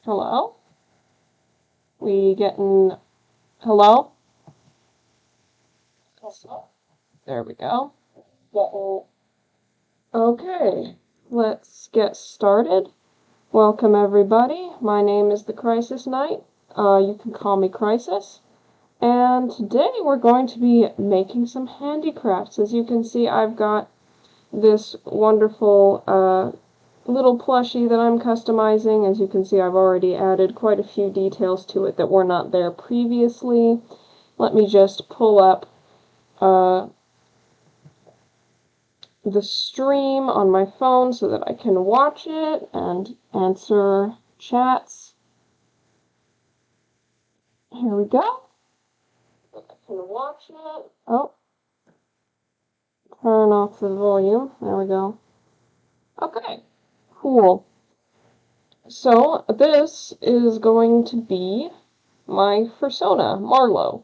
Hello? We getting... Hello? There we go. Okay, let's get started. Welcome everybody. My name is the Crisis Knight. You can call me Crisis. And today we're going to be making some handicrafts. As you can see, I've got this wonderful little plushie that I'm customizing. As you can see, I've already added quite a few details to it that were not there previously. Let me just pull up the stream on my phone so that I can watch it and answer chats. Here we go. I can watch it. Oh, turn off the volume. There we go. Okay, cool. So this is going to be my persona, Marlowe.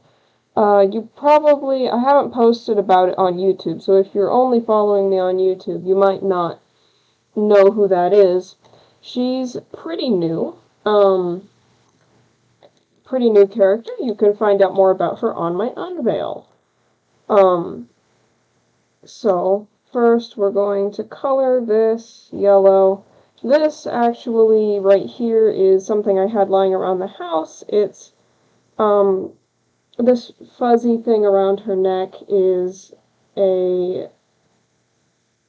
I haven't posted about it on YouTube, so if you're only following me on YouTube, you might not know who that is. She's pretty new. Pretty new character. You can find out more about her on my unveil. So first we're going to color this yellow. This actually right here is something I had lying around the house. It's this fuzzy thing around her neck is a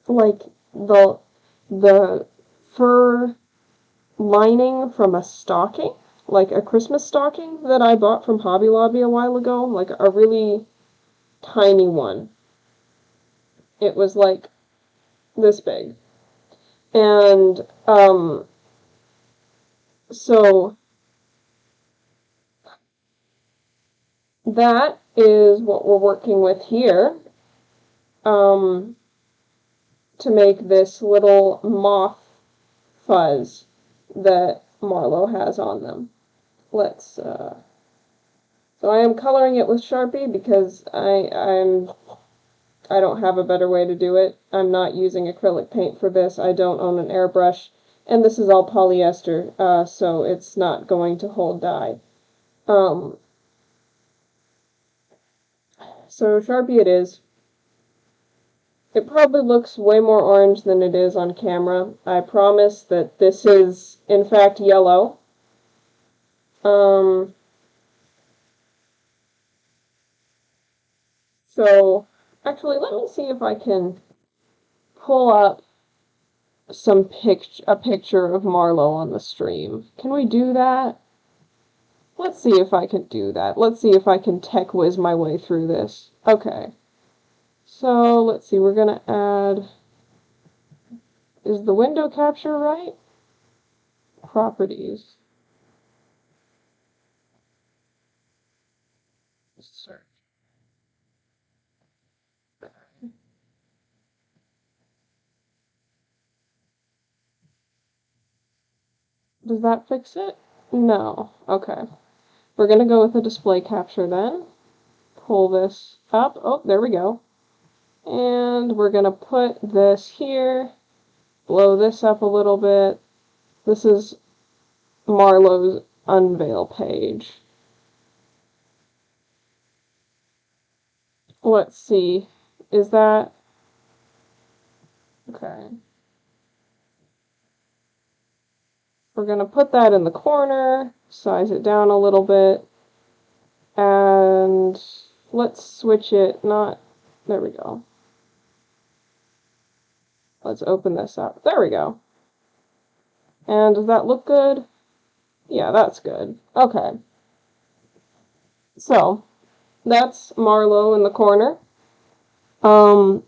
like the fur lining from a stocking, like a Christmas stocking that I bought from Hobby Lobby a while ago, like a really tiny one. It was like this big. And so that is what we're working with here. To make this little moth fuzz that Marlowe has on them. So I am coloring it with Sharpie because I don't have a better way to do it. I'm not using acrylic paint for this. I don't own an airbrush, and this is all polyester, so it's not going to hold dye. So Sharpie it is. It probably looks way more orange than it is on camera. I promise that this is, in fact, yellow. So, actually, let me see if I can pull up a picture of Marlowe on the stream. Can we do that? Let's see if I can do that. Let's see if I can tech whiz my way through this. Okay. So, let's see, we're gonna add... Is the window capture right? Properties. Search. Does that fix it? No. Okay. We're gonna go with the display capture then. Pull this up. Oh, there we go. And we're gonna put this here. Blow this up a little bit. This is Marlowe's unveil page. Let's see. Is that... Okay. We're going to put that in the corner, size it down a little bit, and let's switch it, there we go. Let's open this up. There we go. And does that look good? Yeah, that's good. Okay. So, that's Marlowe in the corner. And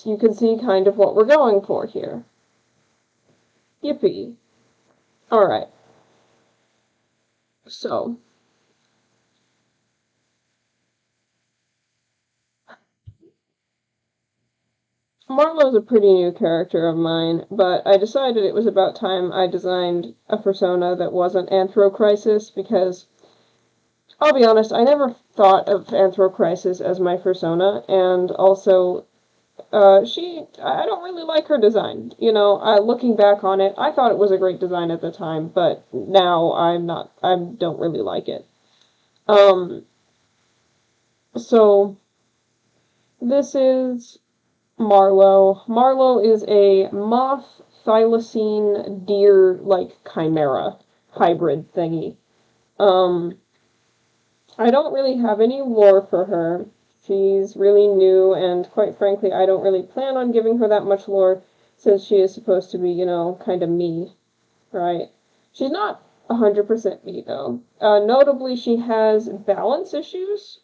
you can see kind of what we're going for here. Yippee. Alright. So, Marlowe's a pretty new character of mine, but I decided it was about time I designed a persona that wasn't Anthro-Crisis, because, I'll be honest, I never thought of Anthro-Crisis as my persona, and also, I don't really like her design. You know, looking back on it, I thought it was a great design at the time, but now I don't really like it. Um, so this is Marlowe. Marlowe is a moth thylacine deer like chimera hybrid thingy. Um, I don't really have any lore for her. She's really new, and quite frankly, I don't really plan on giving her that much lore since she is supposed to be, you know, kind of me, right? She's not 100% me, though. Notably, she has balance issues,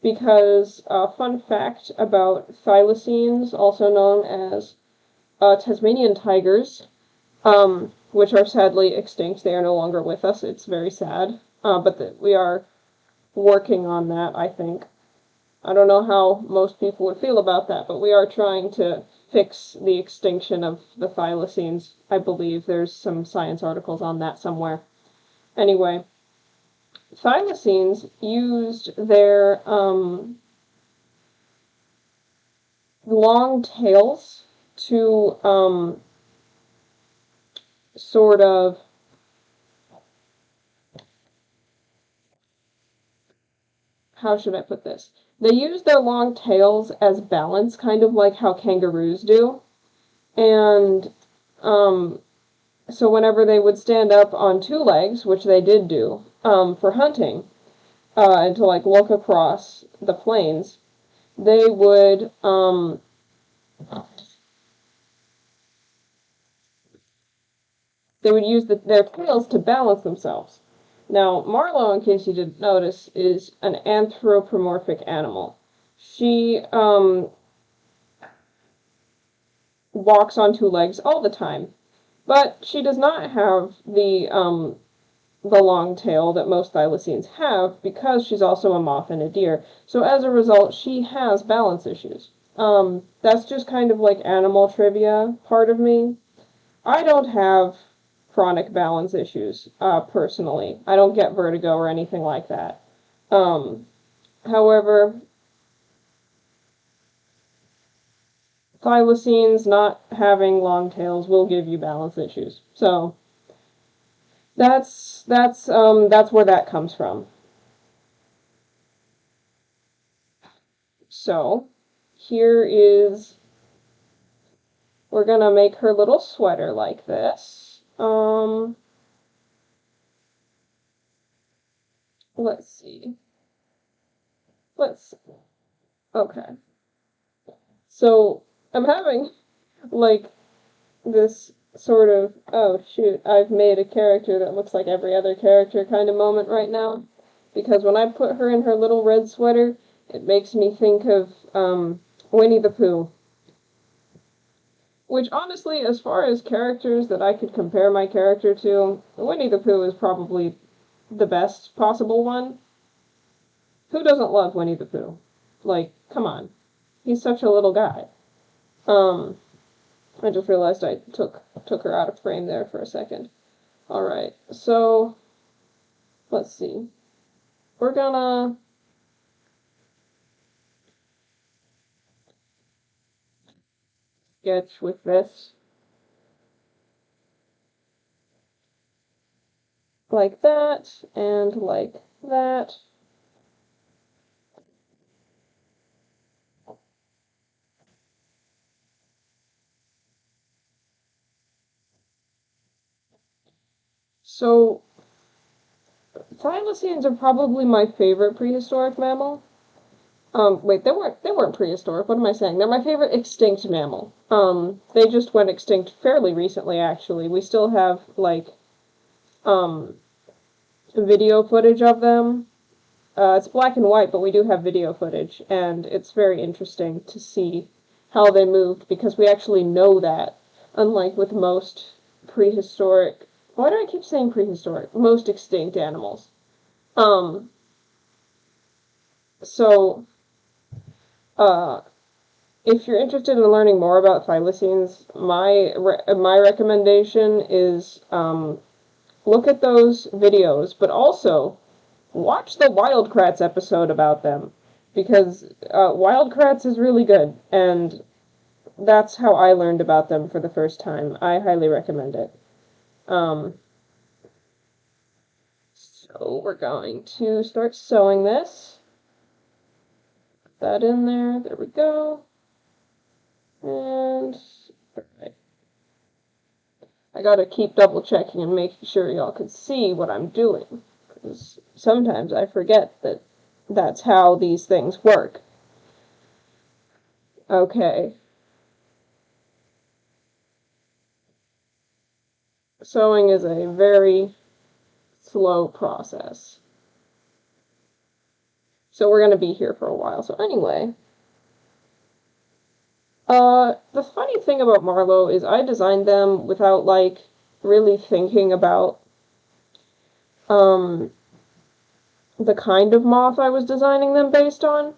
because, fun fact about thylacines, also known as Tasmanian tigers, which are sadly extinct. They are no longer with us. It's very sad. But we are working on that, I think. I don't know how most people would feel about that, but we are trying to fix the extinction of the thylacines. I believe there's some science articles on that somewhere. Anyway, thylacines used their long tails to sort of, how should I put this? They use their long tails as balance, kind of like how kangaroos do. And um, so whenever they would stand up on two legs, which they did do, for hunting, and to like look across the plains, they would use their tails to balance themselves. Now, Marlowe, in case you didn't notice, is an anthropomorphic animal. She walks on two legs all the time, but she does not have the long tail that most thylacines have because she's also a moth and a deer. So as a result, she has balance issues. That's just kind of like animal trivia part of me. I don't have chronic balance issues, personally. I don't get vertigo or anything like that. Um, However, thylacines not having long tails will give you balance issues. So that's where that comes from. So here is, we're gonna make her little sweater like this. Let's see. Let's, okay. So I'm having like this sort of, oh shoot, I've made a character that looks like every other character kind of moment right now. Because when I put her in her little red sweater, it makes me think of Winnie the Pooh. Which honestly, as far as characters that I could compare my character to, Winnie the Pooh is probably the best possible one. Who doesn't love Winnie the Pooh? Like, come on. He's such a little guy. Um, I just realized I took her out of frame there for a second. Alright, so let's see. We're gonna sketch with this like that and like that. So thylacines are probably my favorite prehistoric mammal. Wait, they weren't prehistoric. What am I saying? They're my favorite extinct mammal. They just went extinct fairly recently, actually. We still have like um video footage of them. It's black and white, but we do have video footage, and it's very interesting to see how they moved because we actually know that, unlike with most prehistoric. Why do I keep saying prehistoric? Most extinct animals. Um, so, uh, if you're interested in learning more about thylacines, my recommendation is look at those videos, but also watch the Wildcrats episode about them. because Wildcrats is really good, and that's how I learned about them for the first time. I highly recommend it. Um, so we're going to start sewing this. Put that in there. There we go. And alright. I gotta keep double checking and making sure y'all can see what I'm doing, because sometimes I forget that that's how these things work. Okay. Sewing is a very slow process. So we're going to be here for a while. So anyway, the funny thing about Marlowe is I designed them without, like, really thinking about, the kind of moth I was designing them based on.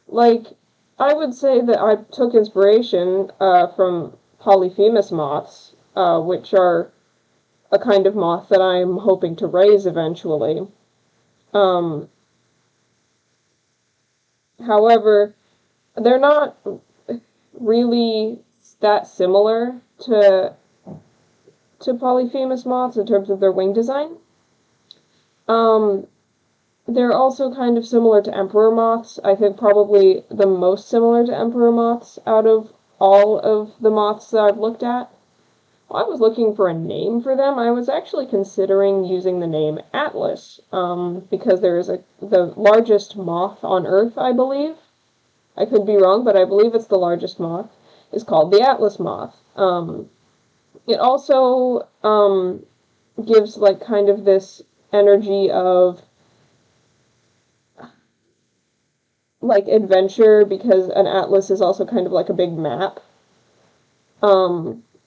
Like, I would say that I took inspiration, from Polyphemus moths, which are a kind of moth that I'm hoping to raise eventually. Um, However, they're not really that similar to Polyphemus moths in terms of their wing design. Um, they're also kind of similar to emperor moths. I think probably the most similar to emperor moths out of all of the moths that I've looked at. While I was looking for a name for them, I was actually considering using the name Atlas, because there is the largest moth on Earth, I believe. I could be wrong, but I believe it's the largest moth, is called the Atlas moth. It also gives, like, kind of this energy of, like, adventure, because an atlas is also kind of like a big map.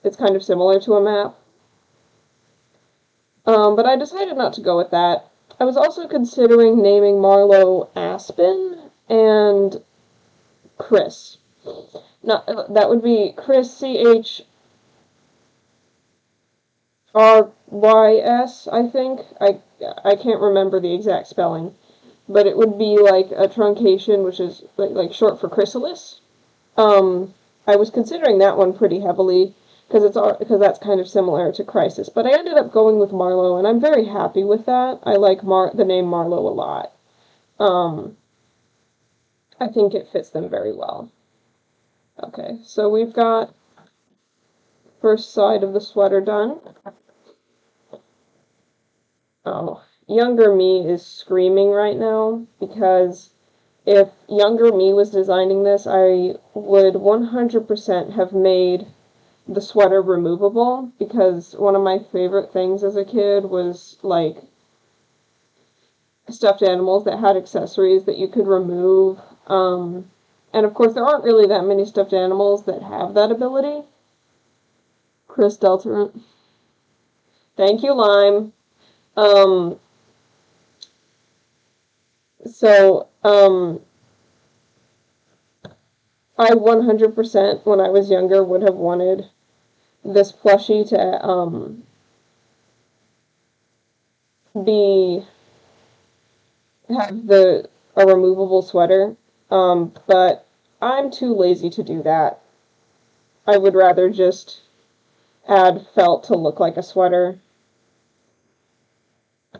It's kind of similar to a map. But I decided not to go with that. I was also considering naming Marlowe Aspen and Chris. No, that would be Chris, Chrys, I think. I can't remember the exact spelling, but it would be like a truncation, which is like short for chrysalis. I was considering that one pretty heavily because that's kind of similar to Crisis, but I ended up going with Marlowe, and I'm very happy with that. I like the name Marlowe a lot. Um, I think it fits them very well. Okay, so we've got first side of the sweater done. Oh, younger me is screaming right now, because if younger me was designing this, I would 100% have made the sweater removable, because one of my favorite things as a kid was, like, stuffed animals that had accessories that you could remove. And of course, there aren't really that many stuffed animals that have that ability. Chris Delta. Thank you, Lime. Um, so, I 100%, when I was younger, would have wanted this plushie to, be, have a removable sweater. But I'm too lazy to do that. I would rather just add felt to look like a sweater. I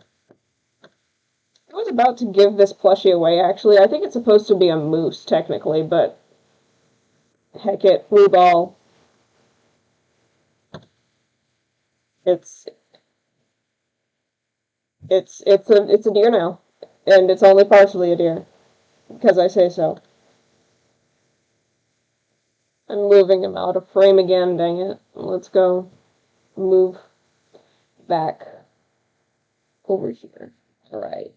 was about to give this plushie away, actually. I think it's supposed to be a moose, technically, but heck it, blue ball. It's it's a deer now, and it's only partially a deer because I say so. I'm moving him out of frame again. Dang it! Let's go move back over here. All right.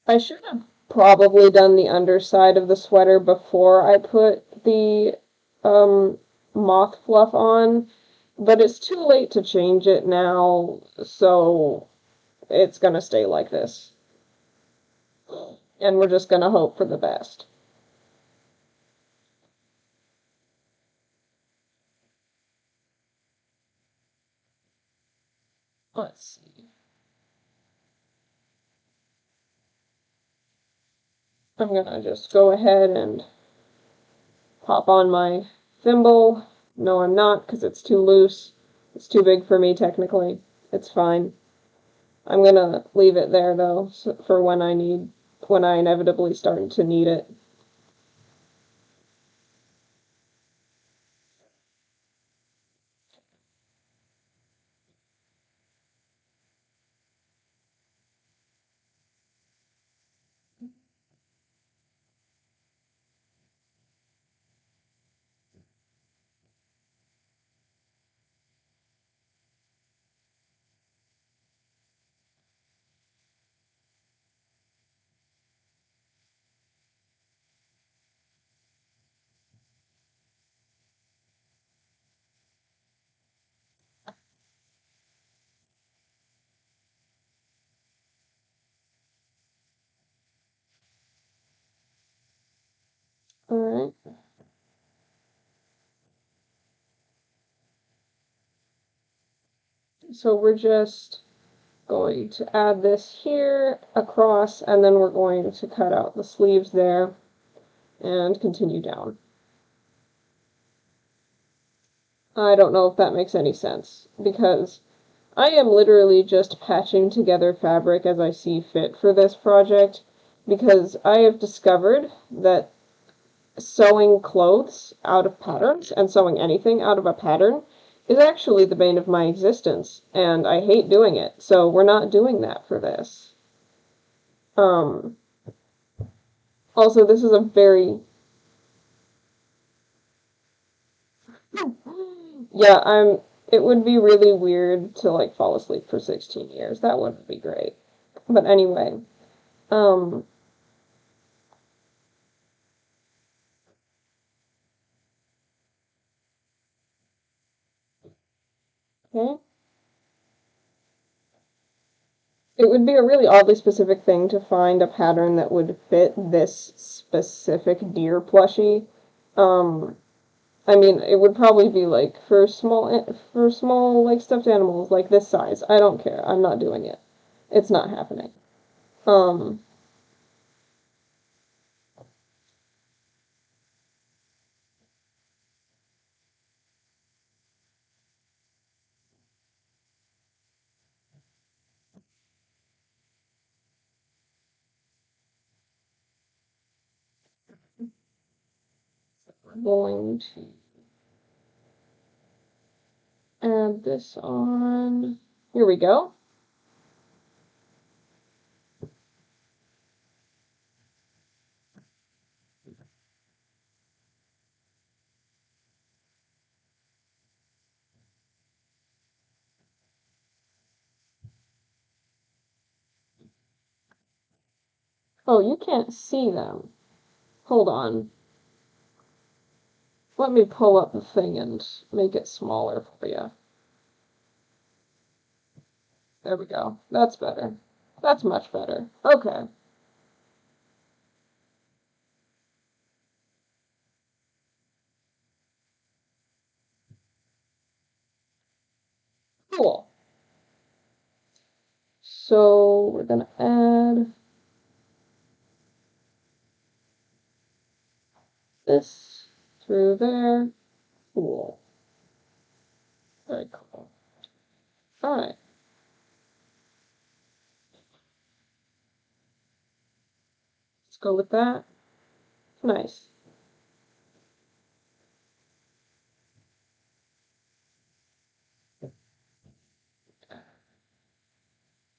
I should have probably done the underside of the sweater before I put the um, moth fluff on, but it's too late to change it now, so it's gonna stay like this. And we're just gonna hope for the best. Let's see. I'm gonna just go ahead and pop on my thimble. No, I'm not, because it's too loose. It's too big for me, technically. It's fine. I'm gonna leave it there, though, for when I inevitably start to need it. Alright. So we're just going to add this here across, and then we're going to cut out the sleeves there and continue down. I don't know if that makes any sense, because I am literally just patching together fabric as I see fit for this project, because I have discovered that sewing clothes out of patterns and sewing anything out of a pattern is actually the bane of my existence, and I hate doing it, so we're not doing that for this. Also, this is a very... Yeah, it would be really weird to, like, fall asleep for 16 years. That wouldn't be great. But anyway, um, okay. It would be a really oddly specific thing to find a pattern that would fit this specific deer plushie. Um, I mean, it would probably be like for small like stuffed animals like this size. I don't care. I'm not doing it. It's not happening. Um, going to add this on. Here we go. Oh, you can't see them. Hold on. Let me pull up the thing and make it smaller for you. There we go. That's better. That's much better. Okay. Cool. So we're gonna add this through there. Cool. Very cool. Alright. Let's go with that. Nice.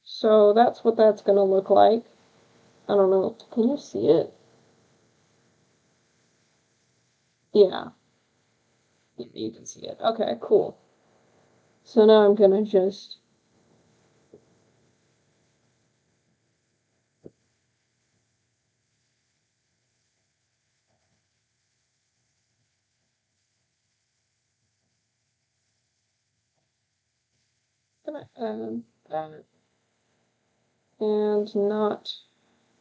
So that's what that's gonna look like. I don't know. Can you see it? Yeah. You can see it. Okay, cool. So now I'm gonna just gonna add that and not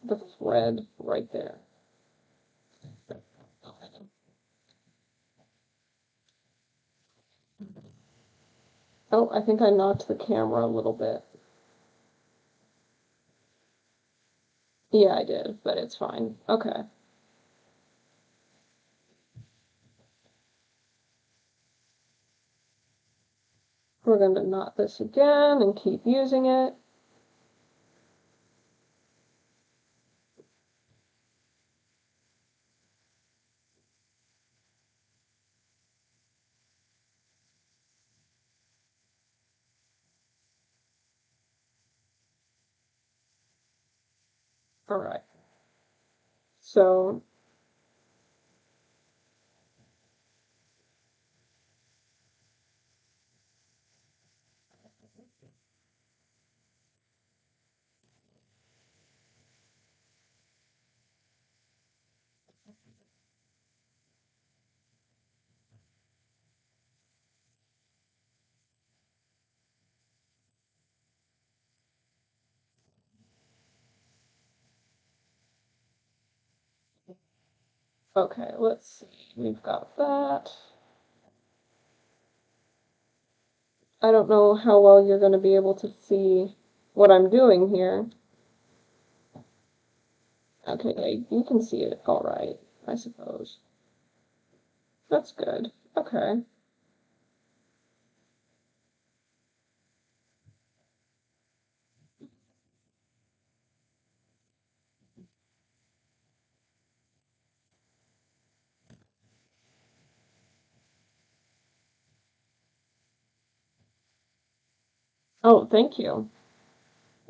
the thread right there. Oh, I think I knocked the camera a little bit. Yeah, I did, but it's fine. Okay. We're going to knot this again and keep using it. All right. So, okay, let's see. We've got that. I don't know how well you're going to be able to see what I'm doing here. Okay, yeah, you can see it all right, I suppose. That's good. Okay. Oh, thank you.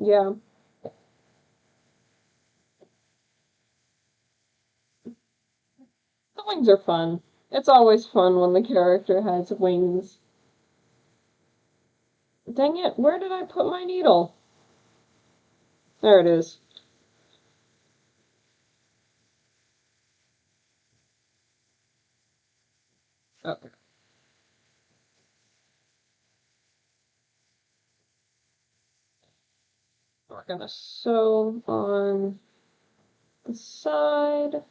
Yeah, the wings are fun. It's always fun when the character has wings. Dang it, where did I put my needle? There it is. Okay. We're gonna sew on the side.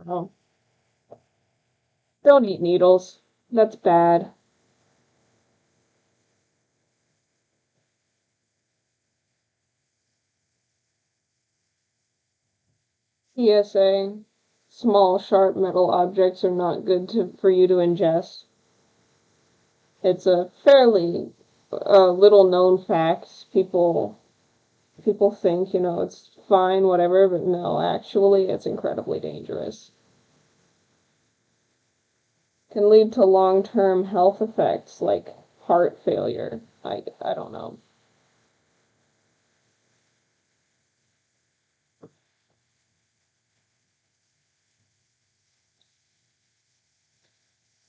Oh, don't eat needles. That's bad. PSA. Small, sharp metal objects are not good for you to ingest. It's a fairly little known fact. People think, it's fine, whatever, but no, actually, it's incredibly dangerous. Can lead to long-term health effects like heart failure. I don't know.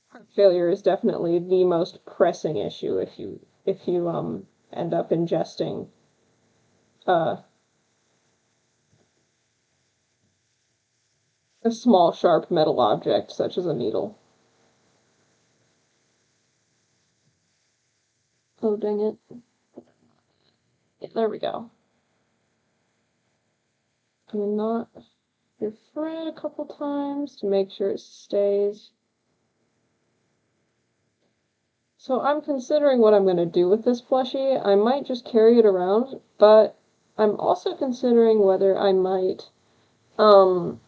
Heart failure is definitely the most pressing issue if you end up ingesting uh, a small sharp metal object such as a needle. Oh dang it. Yeah, there we go. I'm gonna knot your thread a couple times to make sure it stays. So I'm considering what I'm going to do with this plushie. I might just carry it around, but I'm also considering whether I might um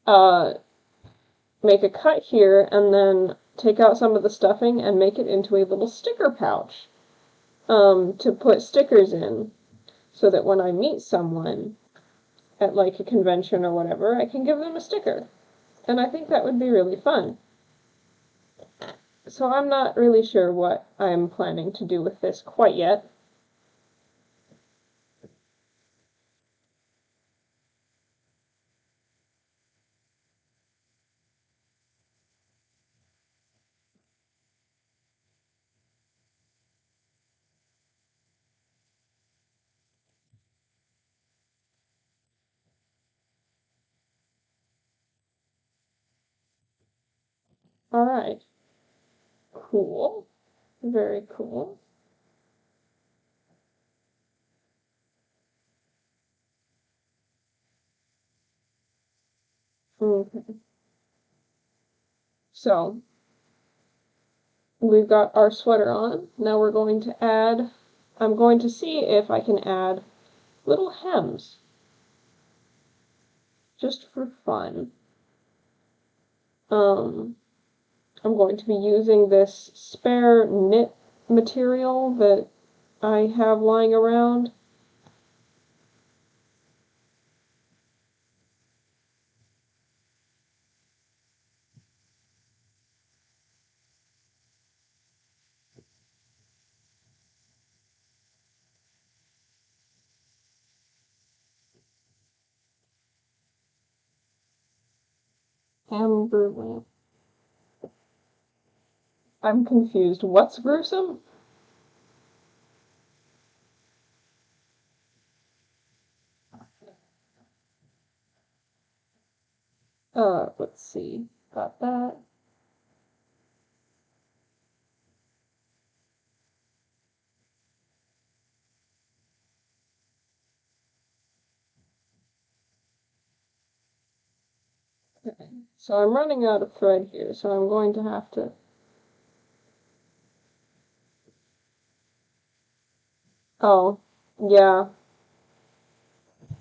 uh make a cut here and then take out some of the stuffing and make it into a little sticker pouch to put stickers in so that when I meet someone at like a convention or whatever, I can give them a sticker. And I think that would be really fun. So I'm not really sure what I'm planning to do with this quite yet. Alright. Cool. Very cool. Okay. So, we've got our sweater on. Now we're going to add, I'm going to see if I can add little hems, just for fun. Um, I'm going to be using this spare knit material that I have lying around. Hamburger. I'm confused. What's gruesome? Let's see. Got that. Okay. So I'm running out of thread here, so I'm going to have to... Oh, yeah.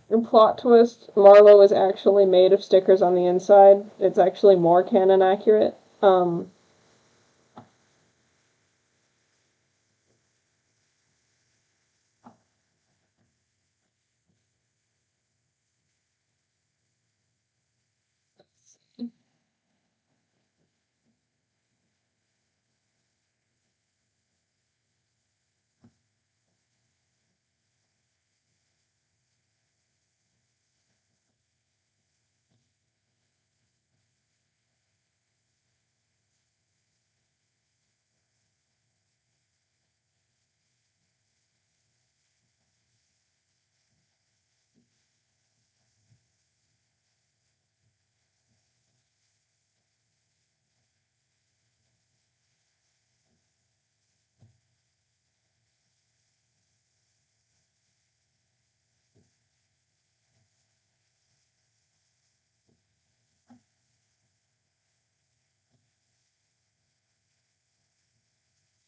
And plot twist, Marlowe is actually made of stickers on the inside. It's actually more canon accurate.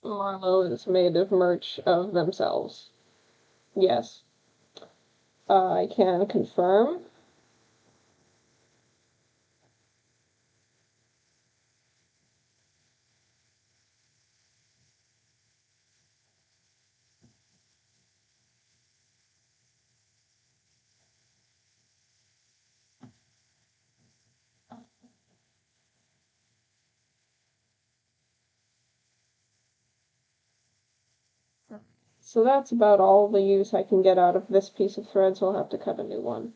Marlowe is made of merch of themselves. Yes. I can confirm. So that's about all the use I can get out of this piece of thread, so I'll have to cut a new one.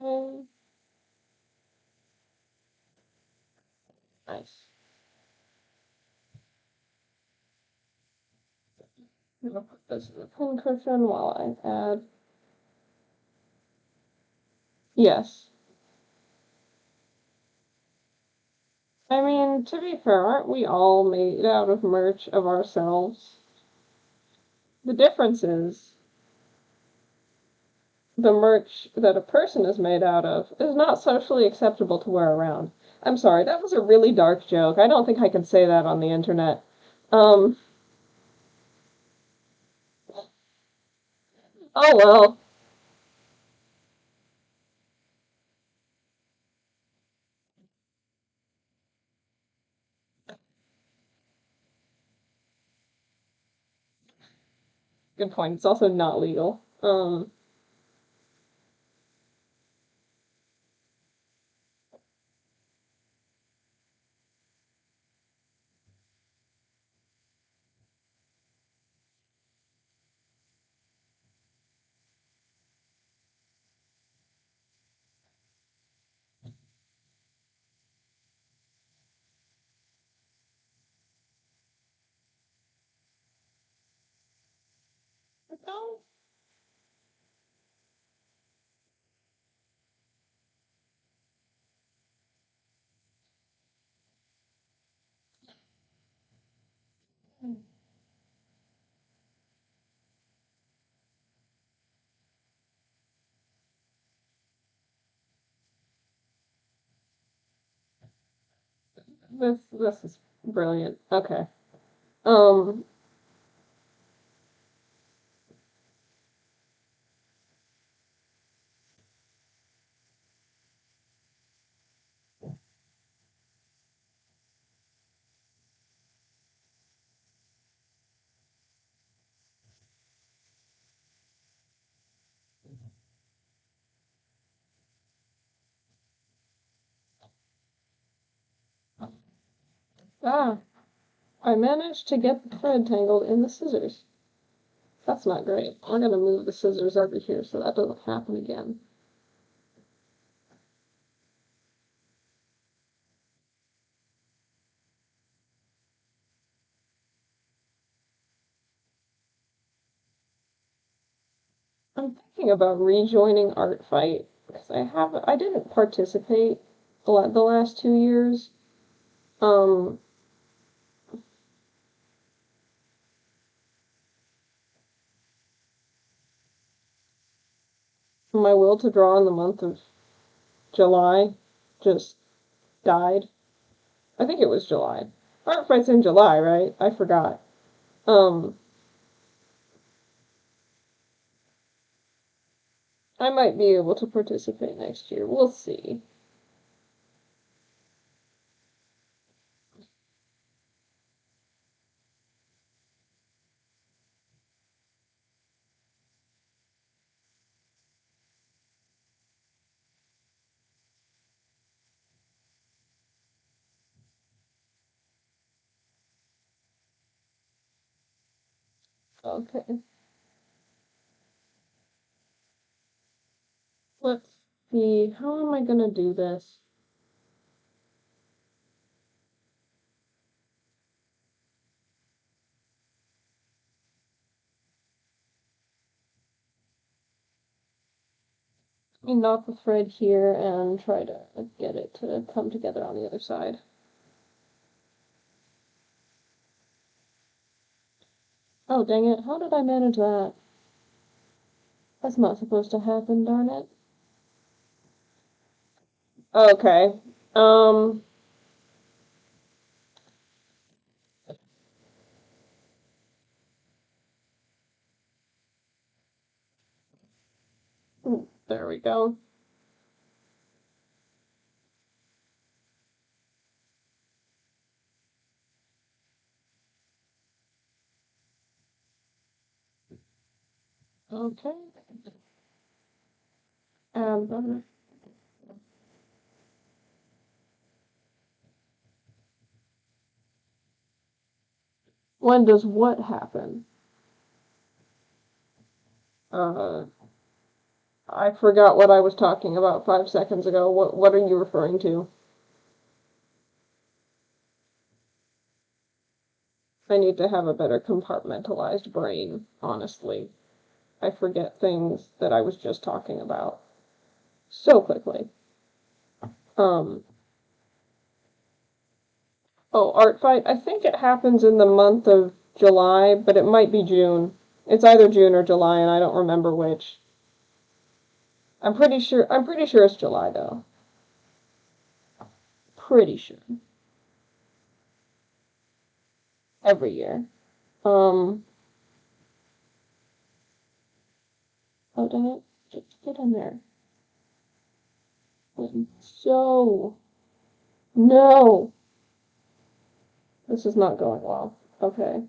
Okay. Nice. I'm gonna put this in the pin cushion while I add. Yes. I mean, to be fair, aren't we all made out of merch of ourselves? The difference is the merch that a person is made out of is not socially acceptable to wear around. I'm sorry, that was a really dark joke. I don't think I could say that on the internet. Um, oh well. Good point. It's also not legal. No. This is brilliant. Okay. Um. Ah. I managed to get the thread tangled in the scissors. That's not great. I'm gonna move the scissors over here so that doesn't happen again. I'm thinking about rejoining Art Fight because I didn't participate the last 2 years. Um, my will to draw in the month of July just died. I think it was July. Art Fight's in July, right? I forgot. Um, I might be able to participate next year. We'll see. Okay. Let's see. How am I gonna do this? Let me knot the thread here and try to get it to come together on the other side. Oh, dang it. How did I manage that? That's not supposed to happen, darn it. Okay. Um, there we go. Okay. And when does what happen? Uh, I forgot what I was talking about 5 seconds ago. What are you referring to? I need to have a better compartmentalized brain, honestly. I forget things that I was just talking about so quickly. Um, oh, Art Fight. I think it happens in the month of July, but it might be June. It's either June or July, and I don't remember which. I'm pretty sure it's July though. Pretty sure. Every year. Um, oh dang it. Just get in there. So, no. This is not going well. Okay.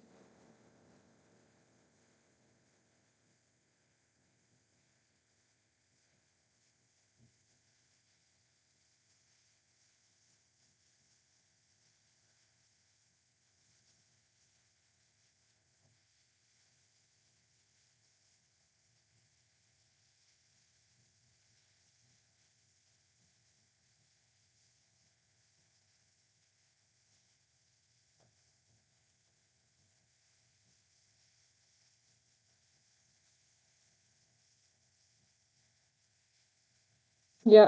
Yeah,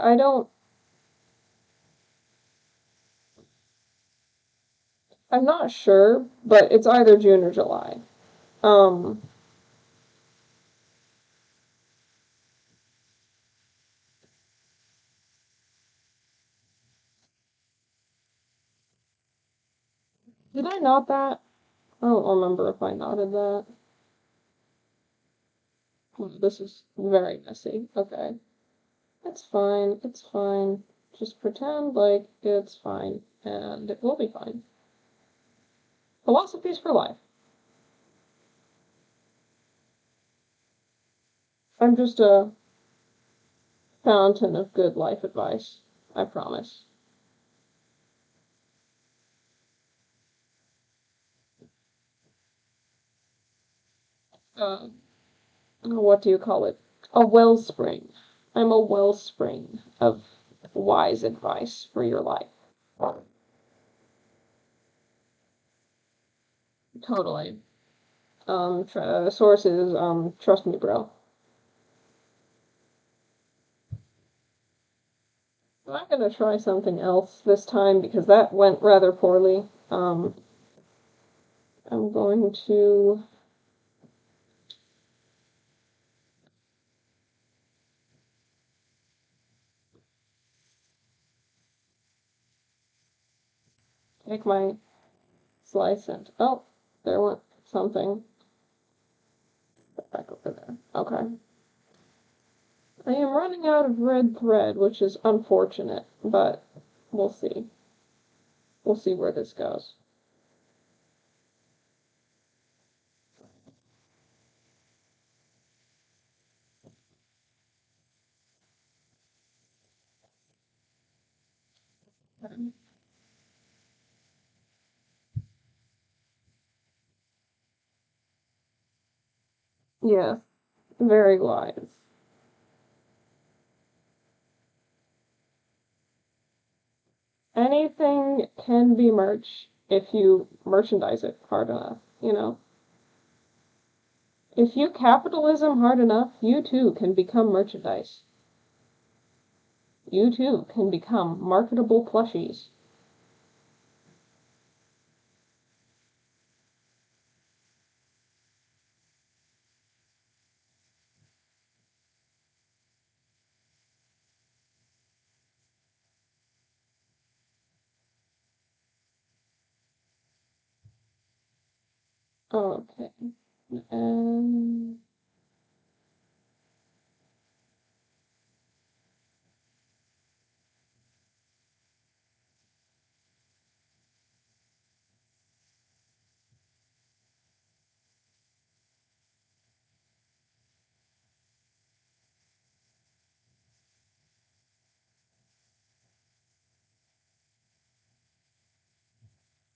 I'm not sure, but it's either June or July. Um, did I not that? I don't remember if I nodded that. Oh, this is very messy. Okay. It's fine. It's fine. Just pretend like it's fine, and it will be fine. Philosophies for life. I'm just a fountain of good life advice. I promise. Uh, what do you call it? A wellspring. I'm a wellspring of wise advice for your life. Totally. Sources, trust me, bro. I'm gonna try something else this time because that went rather poorly. I'm going to take my slice and, oh, there went something. Back over there. Okay. I am running out of red thread, which is unfortunate, but we'll see. We'll see where this goes. Yeah, very wise. Anything can be merch if you merchandise it hard enough, you know? If you capitalism hard enough, you too can become merchandise. You too can become marketable plushies. Okay. Um,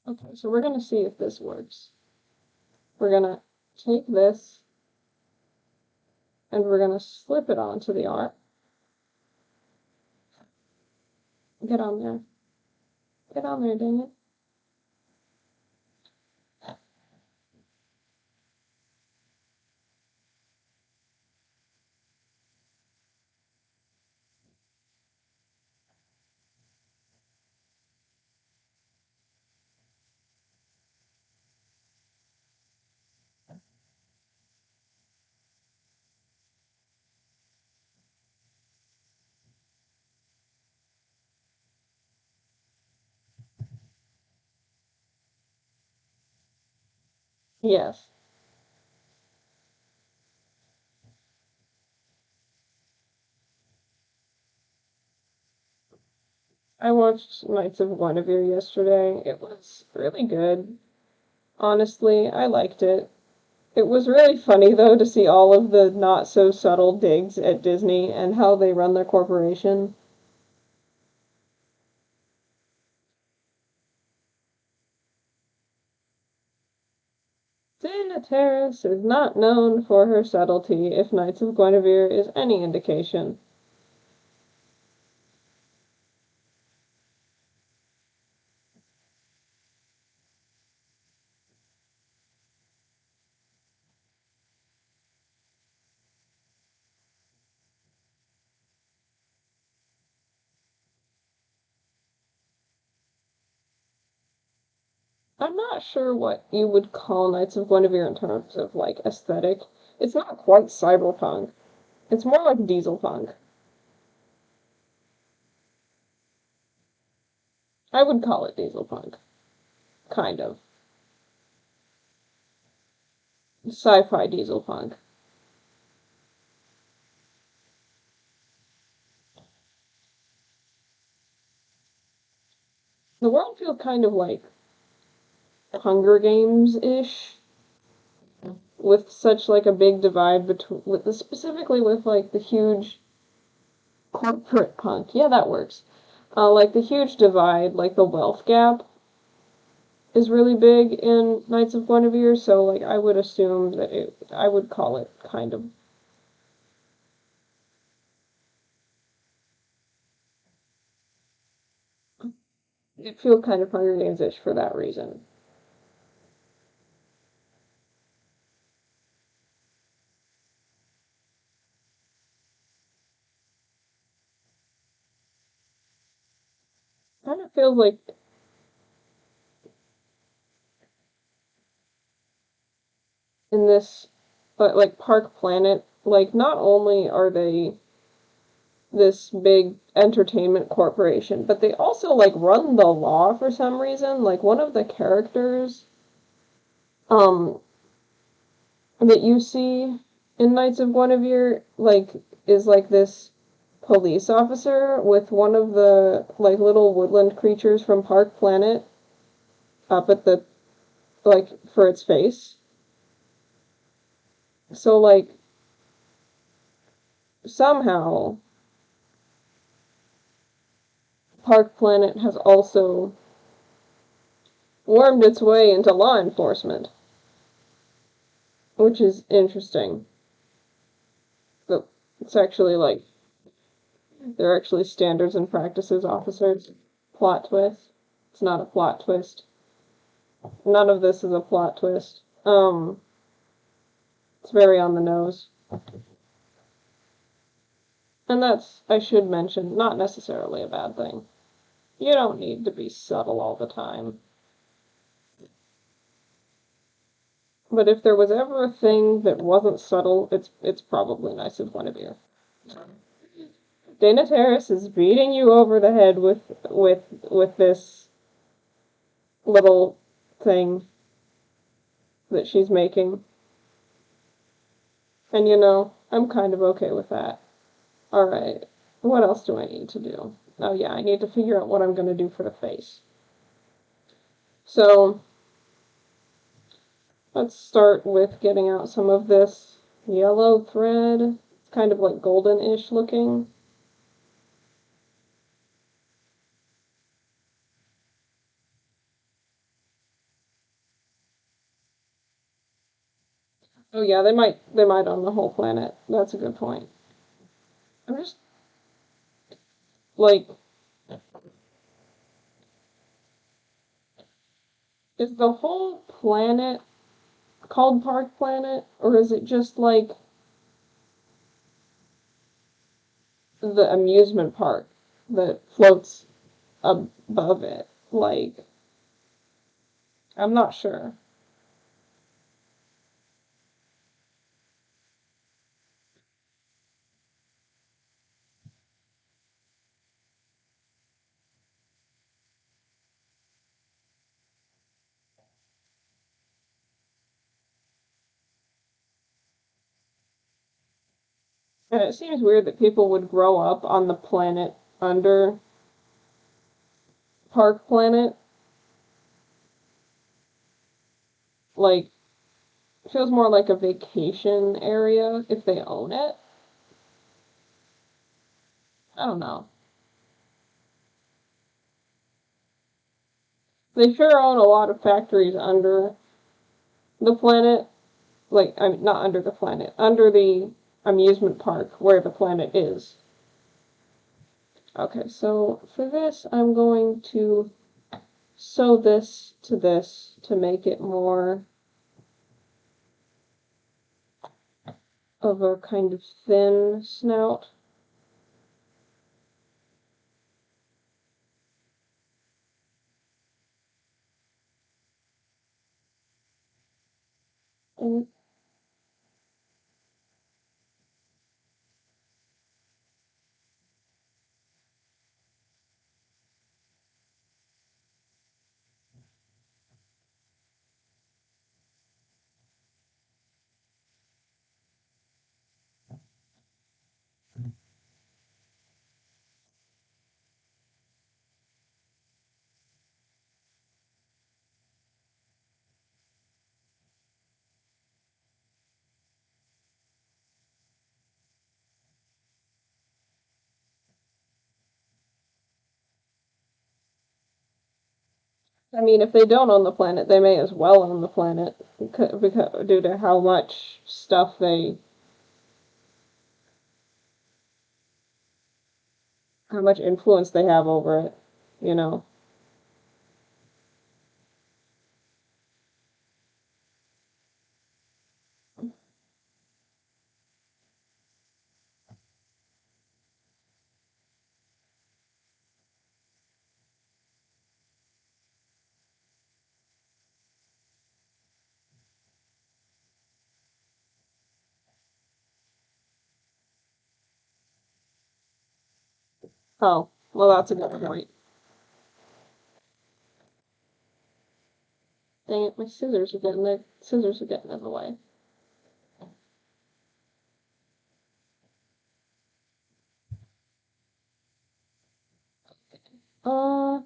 okay, so we're gonna see if this works. We're gonna take this and we're gonna slip it onto the art. Get on there. Get on there, dang it. Yes. I watched Knights of Guinevere yesterday. It was really good. Honestly, I liked it. It was really funny, though, to see all of the not so subtle digs at Disney and how they run their corporation. Dana Terrace is not known for her subtlety, if Knights of Guinevere is any indication. I'm not sure what you would call Knights of Guinevere in terms of, like, aesthetic. It's not quite cyberpunk. It's more like dieselpunk. I would call it dieselpunk. Kind of. Sci-fi dieselpunk. The world feels kind of like Hunger Games-ish, with such like a big divide between, specifically with like the huge corporate punk. Yeah, that works. Like the huge divide, like the wealth gap is really big in Knights of Guinevere, so like I would assume that I would call it kind of. It feels kind of Hunger Games-ish for that reason. Kind of feels like in this, like Park Planet, like not only are they this big entertainment corporation, but they also like run the law for some reason. Like one of the characters um that you see in Knights of Guinevere like is like this police officer with one of the like little woodland creatures from Park Planet up at the like for its face. So like somehow Park Planet has also wormed its way into law enforcement, which is interesting. But it's actually like they're actually standards and practices officers. Plot twist. It's not a plot twist. None of this is a plot twist. It's very on the nose. And that's, I should mention, not necessarily a bad thing. You don't need to be subtle all the time. But if there was ever a thing that wasn't subtle, it's probably Nice of Guinevere. Dana Terrace is beating you over the head with this little thing that she's making. And you know, I'm kind of okay with that. Alright, what else do I need to do? Oh yeah, I need to figure out what I'm going to do for the face. So, let's start with getting out some of this yellow thread. It's kind of like golden-ish looking. Oh yeah, they might on the whole planet. That's a good point. I'm just like, is the whole planet called Park Planet, or is it just like the amusement park that floats above it? Like, I'm not sure. And it seems weird that people would grow up on the planet under Park Planet. Like, feels more like a vacation area if they own it. I don't know. They sure own a lot of factories under the planet. Like, I mean, not under the planet, under the amusement park where the planet is. Okay, so for this, I'm going to sew this to make it more of a kind of thin snout. And I mean, if they don't own the planet, they may as well own the planet because due to how much stuff they, how much influence they have over it, you know. Oh, well, that's a good point. Dang it, my scissors are getting in the way. Uh,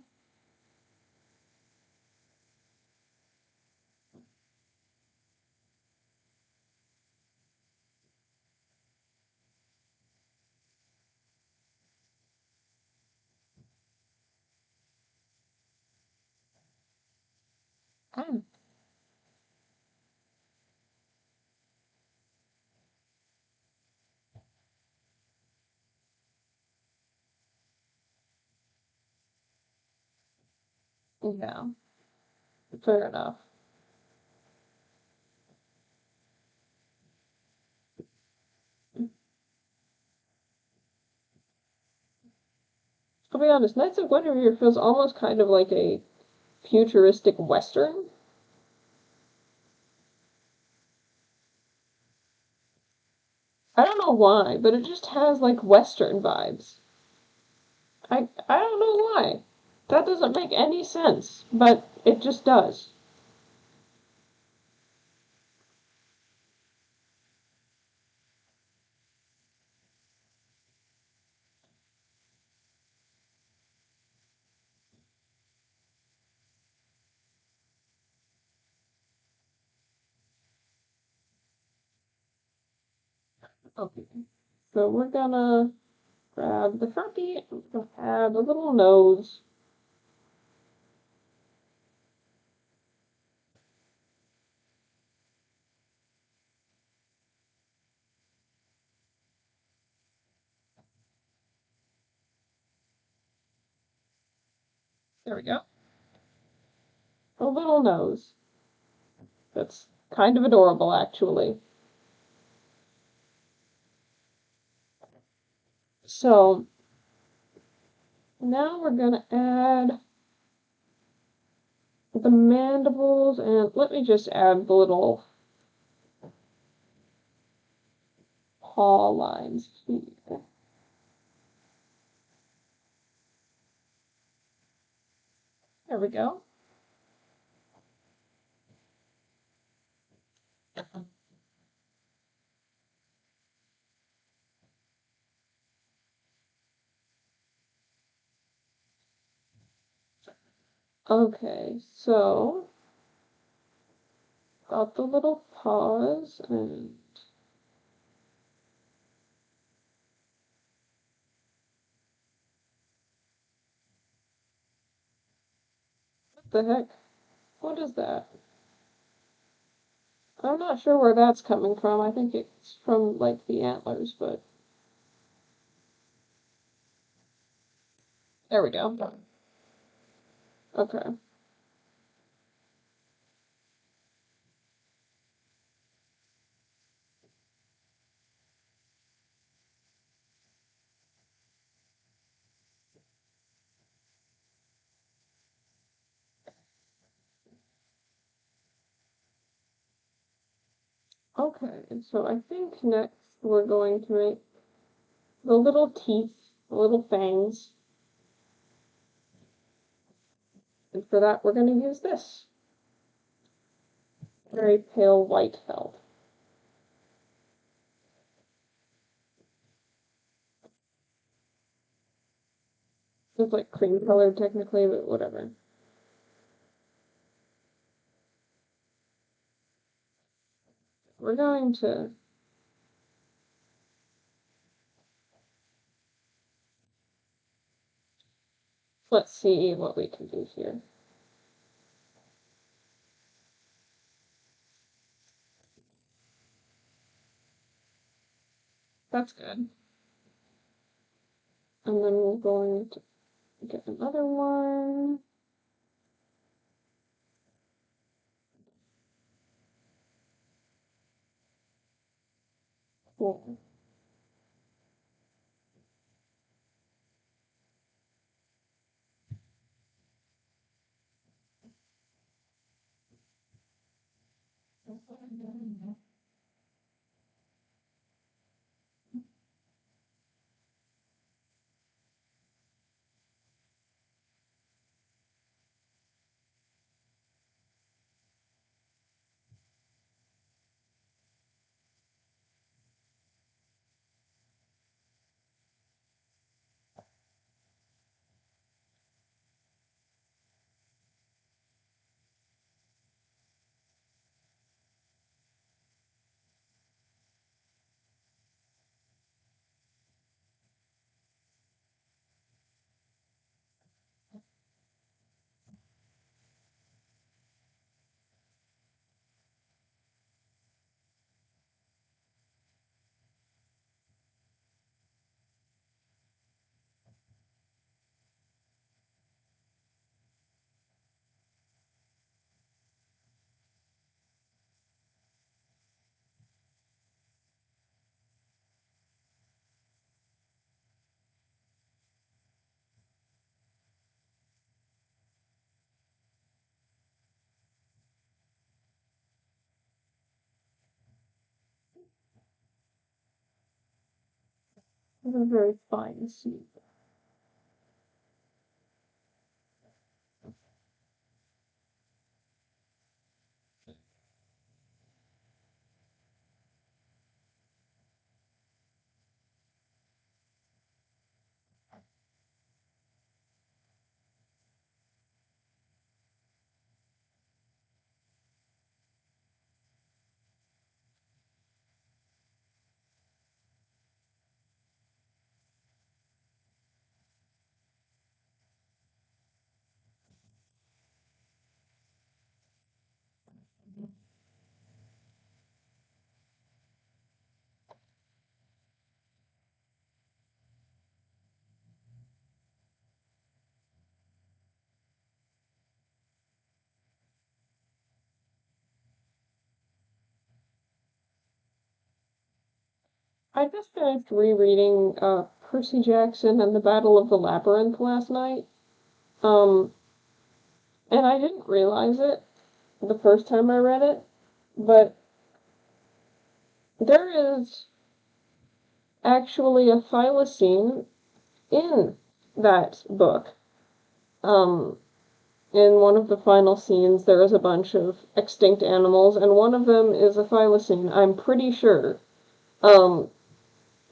mm, yeah, fair enough. I'll be honest, Knights of Guinevere feels almost kind of like a futuristic western. I don't know why, but it just has like western vibes. I don't know why. That doesn't make any sense, but it just does. Okay, so we're gonna grab the Sharpie, and we're gonna add a little nose. There we go. A little nose. That's kind of adorable, actually. So now we're gonna add the mandibles, and let me just add the little paw lines here. There we go. Okay, so got the little paws, and what the heck? What is that? I'm not sure where that's coming from. I think it's from like the antlers, but there we go. Okay. Okay, so I think next we're going to make the little teeth, the little fangs. And for that, we're going to use this very pale white felt. It's like cream colored technically, but whatever. We're going to let's see what we can do here. That's good. And then we're going to get another one. Cool. This is a very fine seed. I just finished rereading Percy Jackson and the Battle of the Labyrinth last night. Um, and I didn't realize it the first time I read it, but there is actually a thylacine in that book. Um, in one of the final scenes, there is a bunch of extinct animals, and one of them is a thylacine, I'm pretty sure. Um,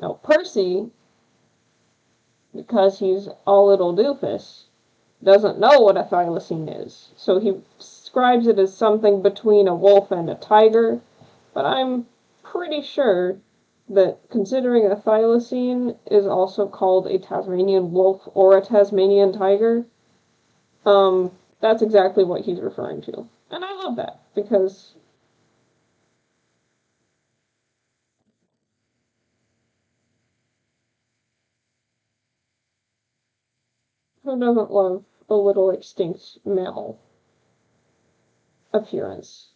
Now, Percy, because he's a little doofus, doesn't know what a thylacine is, so he describes it as something between a wolf and a tiger, but I'm pretty sure that considering a thylacine is also called a Tasmanian wolf or a Tasmanian tiger, that's exactly what he's referring to. And I love that, because who doesn't love a little extinct mammal appearance?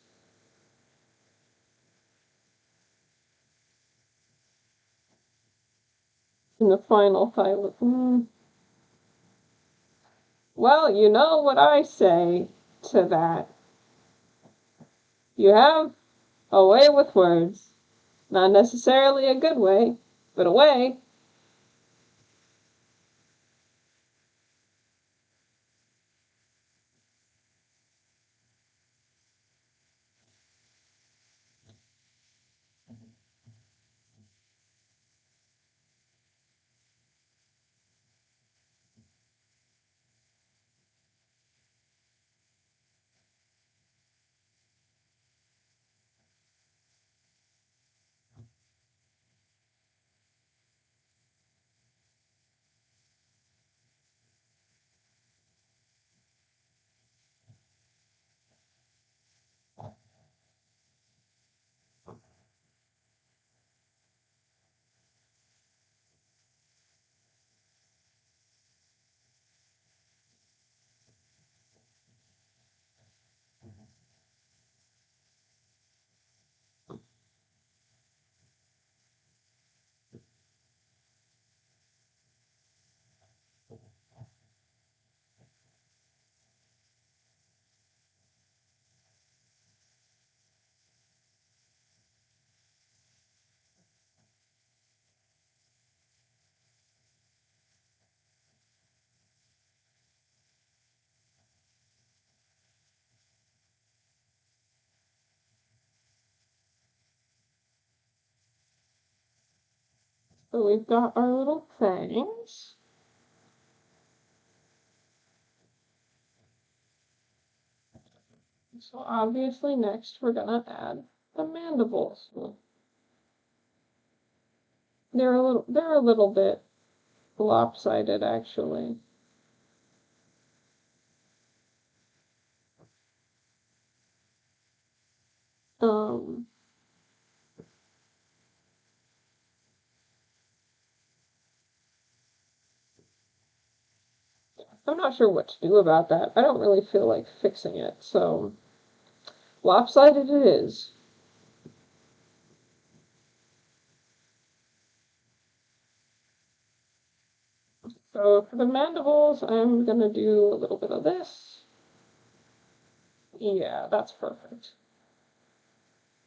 In the final thylacine. Well, you know what I say to that. You have Away with words. Not necessarily a good way, but away. So we've got our little fangs. So obviously next we're gonna add the mandibles. They're a little bit lopsided actually. Um I'm not sure what to do about that. I don't really feel like fixing it, so lopsided it is. So for the mandibles, I'm gonna do a little bit of this. Yeah, that's perfect.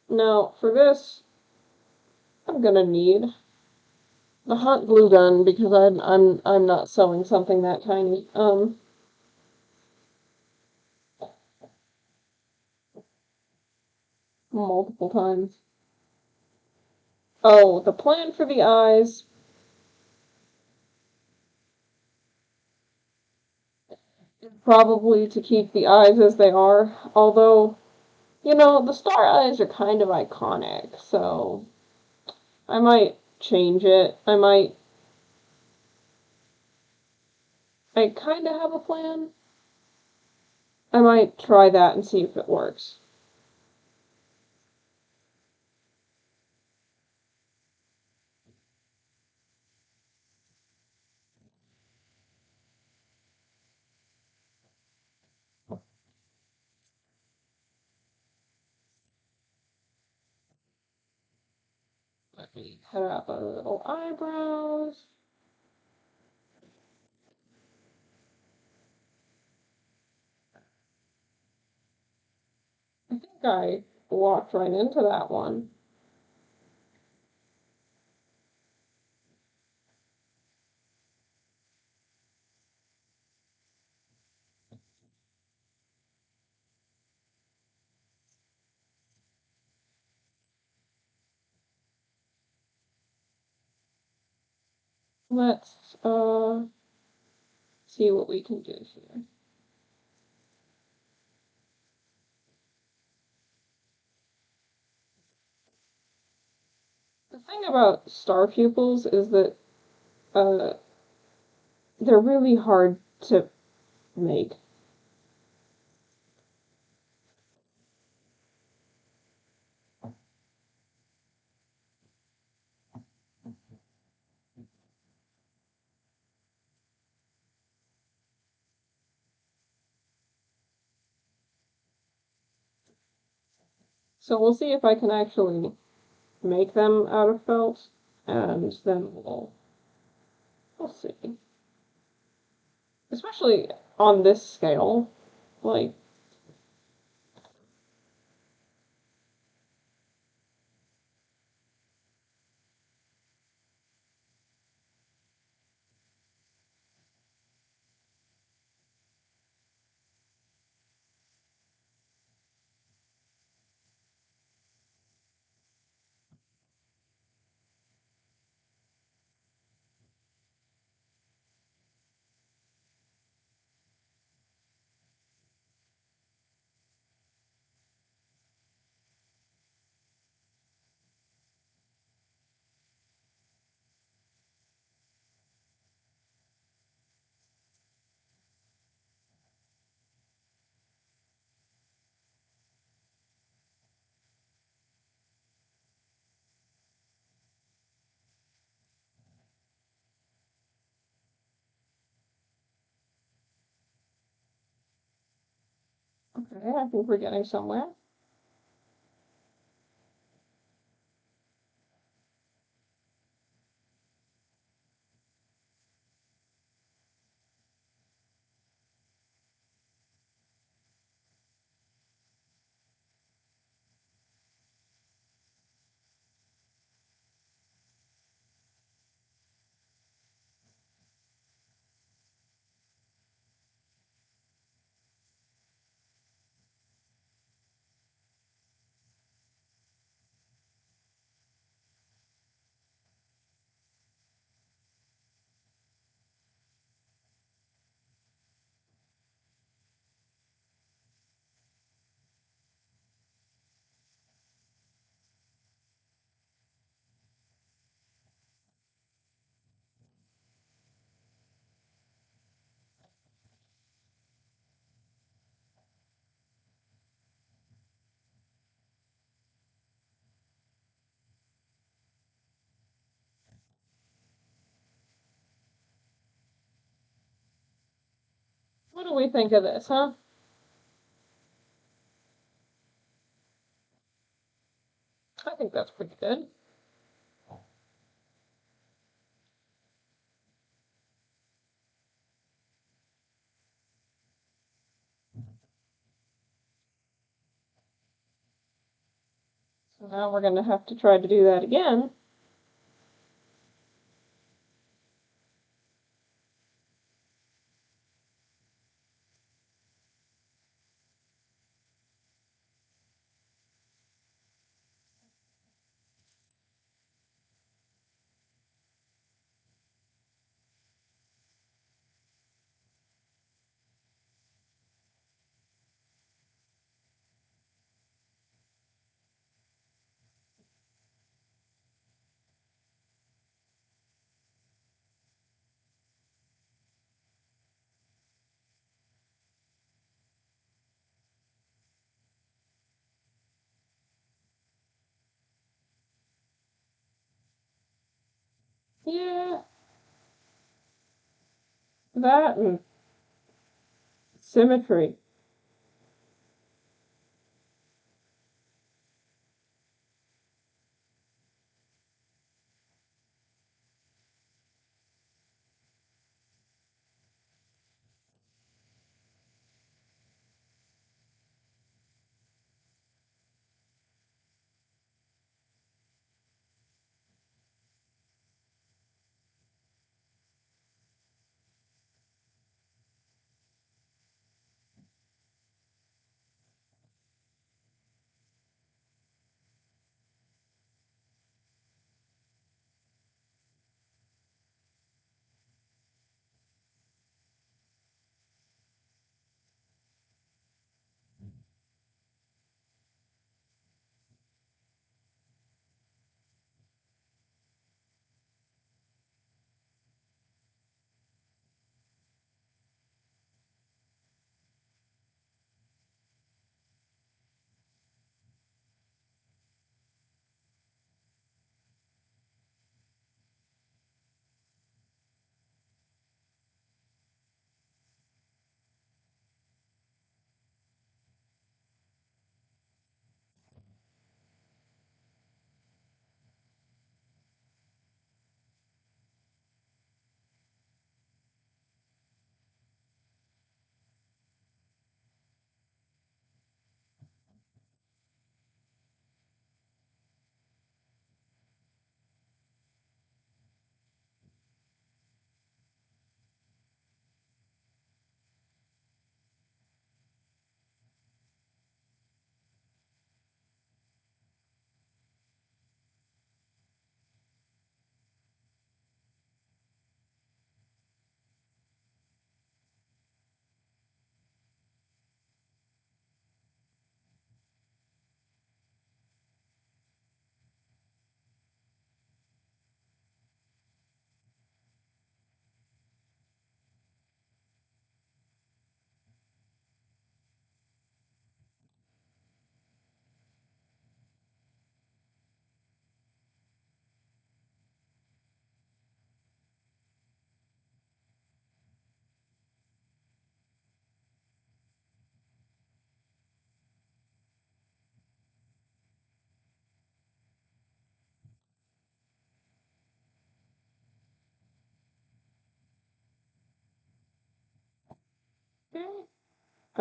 Now for this, I'm gonna need the hot glue gun because I'm not sewing something that tiny. Multiple times. Oh, the plan for the eyes is probably to keep the eyes as they are, although, you know, the star eyes are kind of iconic, so I might change it. I kind of have a plan. I might try that and see if it works. Let me cut out the little eyebrows. I think I walked right into that one. Let's see what we can do here. The thing about star pupils is that uh, they're really hard to make. So we'll see if I can actually make them out of felt, and then we'll see. Especially on this scale, like Okay, I think we're getting somewhere. What do we think of this, huh? I think that's pretty good. So now we're going to have to try to do that again. Yeah, that and symmetry.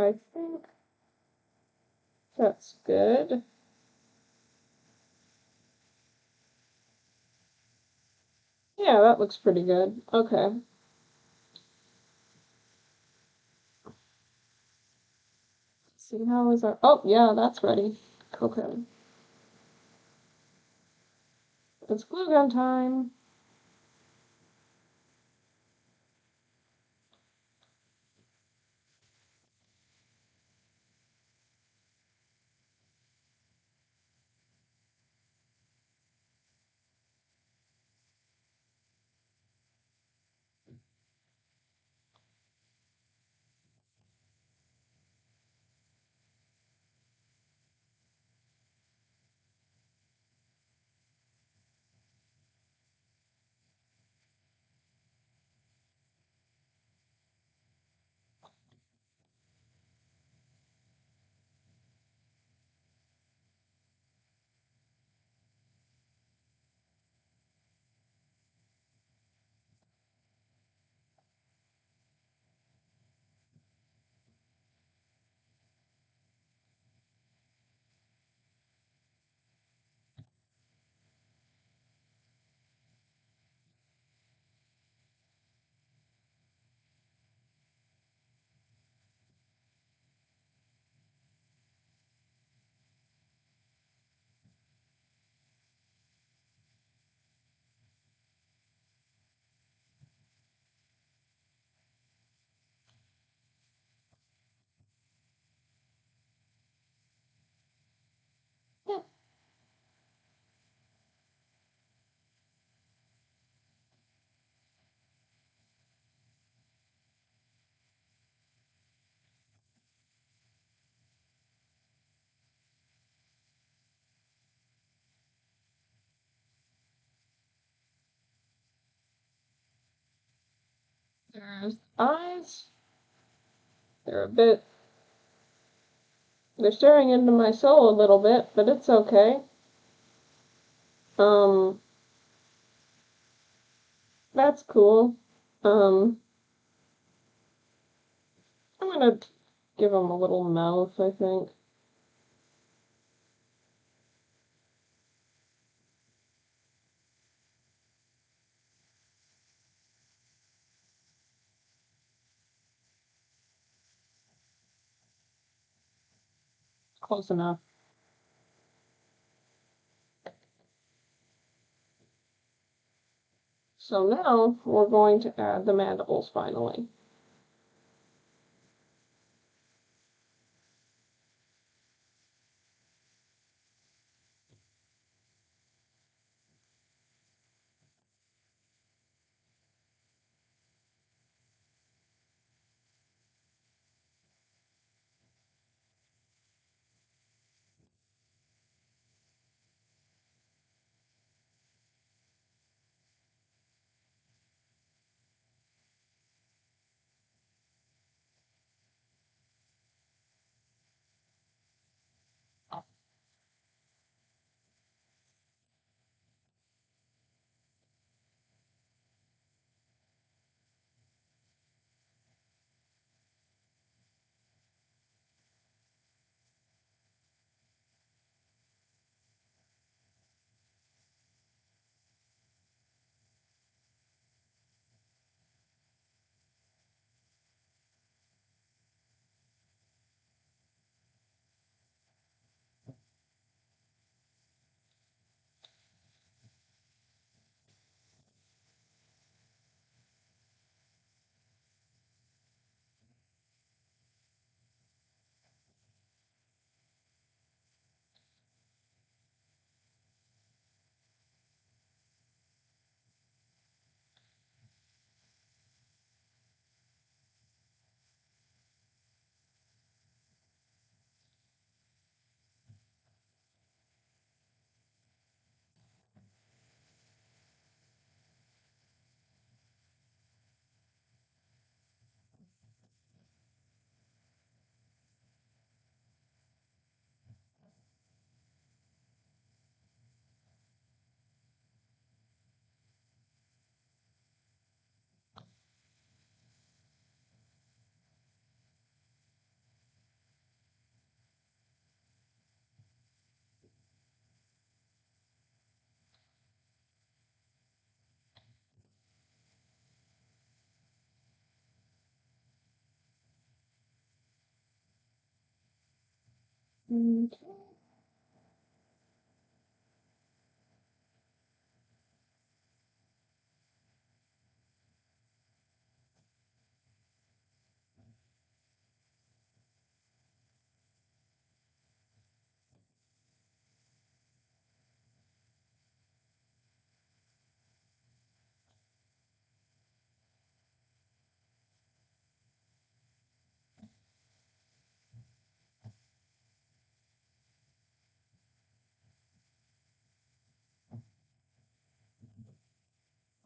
I think that's good. Yeah, that looks pretty good. Okay. Let's see, how is our... Oh, yeah, that's ready. Okay. It's glue gun time. Yeah. There's eyes. They're a bit... They're staring into my soul a little bit, but it's okay. Um, that's cool. Um, I'm gonna give him a little mouth, I think. Close enough. So now we're going to add the mandibles finally. Okay.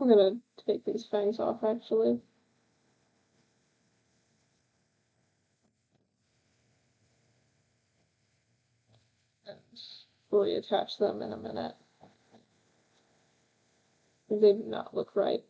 I'm gonna take these fangs off, actually. And fully attach them in a minute. They do not look right.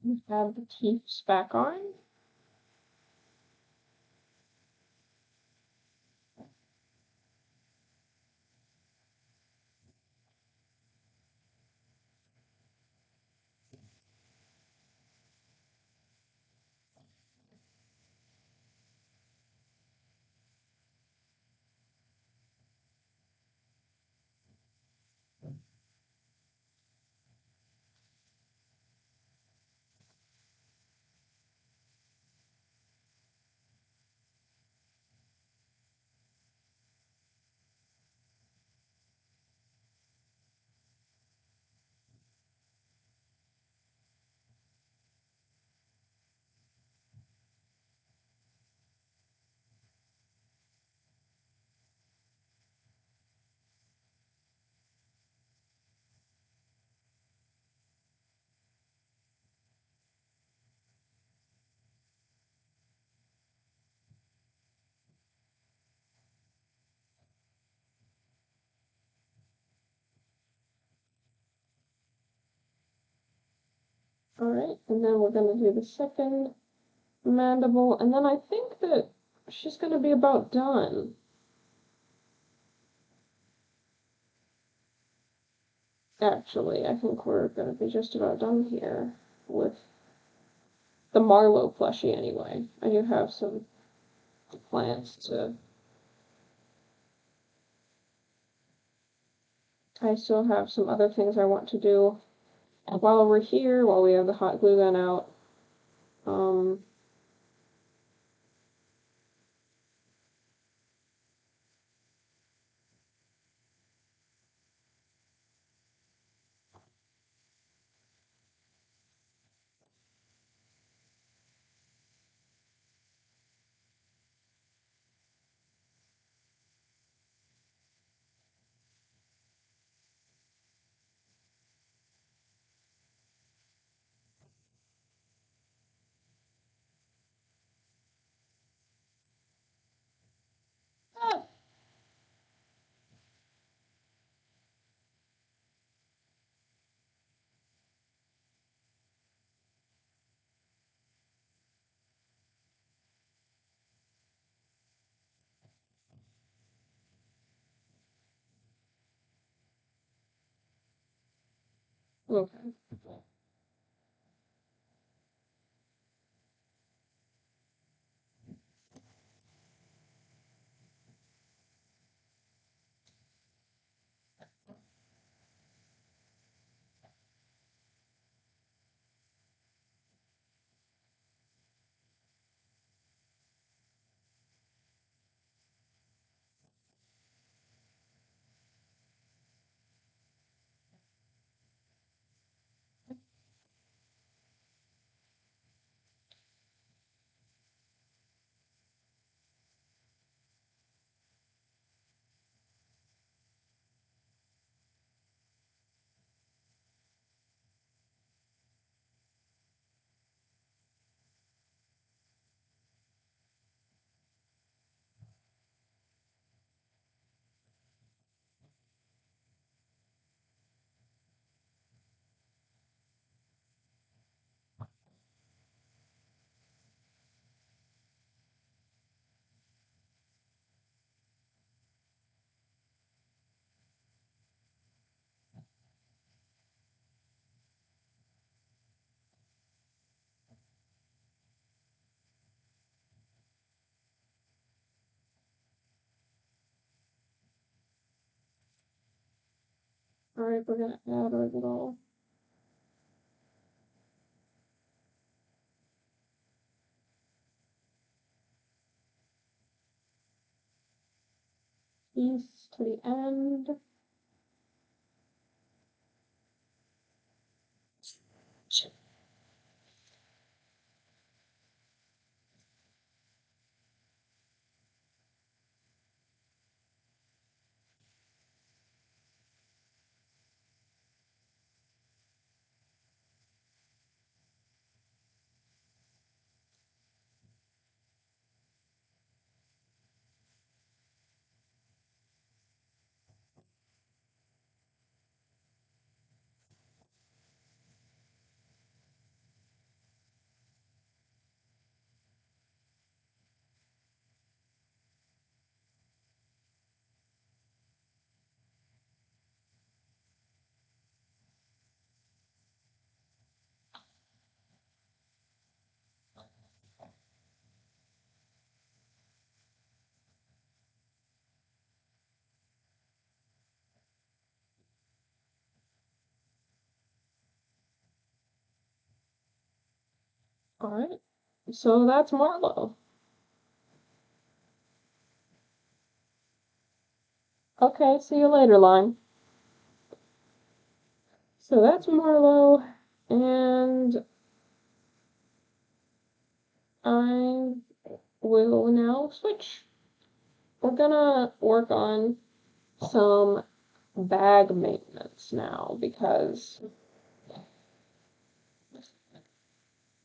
We have the teeth back on. Alright, and then we're gonna do the second mandible, and then I think that she's gonna be about done. Actually, I think we're gonna be just about done here with the Marlowe plushie anyway. I do have some plans to... I still have some other things I want to do while we're here, while we have the hot glue gun out. Um, Okay. Alright, we're gonna add our little piece to the end. Alright, so that's Marlowe. Okay, see you later, line. So that's Marlowe, and I will now switch. We're gonna work on some bag maintenance now because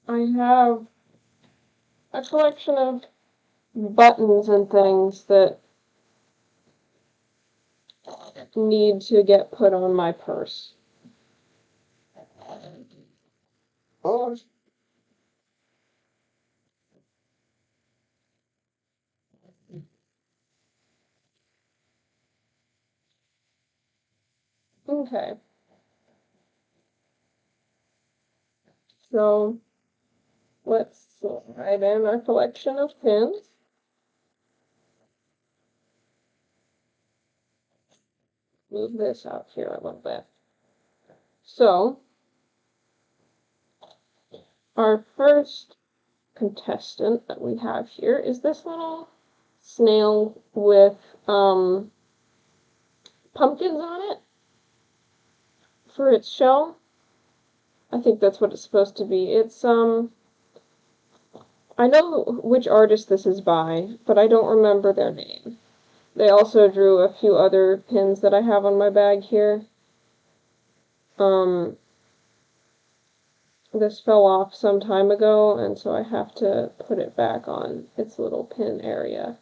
I have a collection of buttons and things that need to get put on my purse. Oh, okay. So let's write in our collection of pins. Move this out here a little bit. So our first contestant that we have here is this little snail with pumpkins on it for its shell. I think that's what it's supposed to be. It's I know which artist this is by, but I don't remember their name. They also drew a few other pins that I have on my bag here. This fell off some time ago, and so I have to put it back on its little pin area.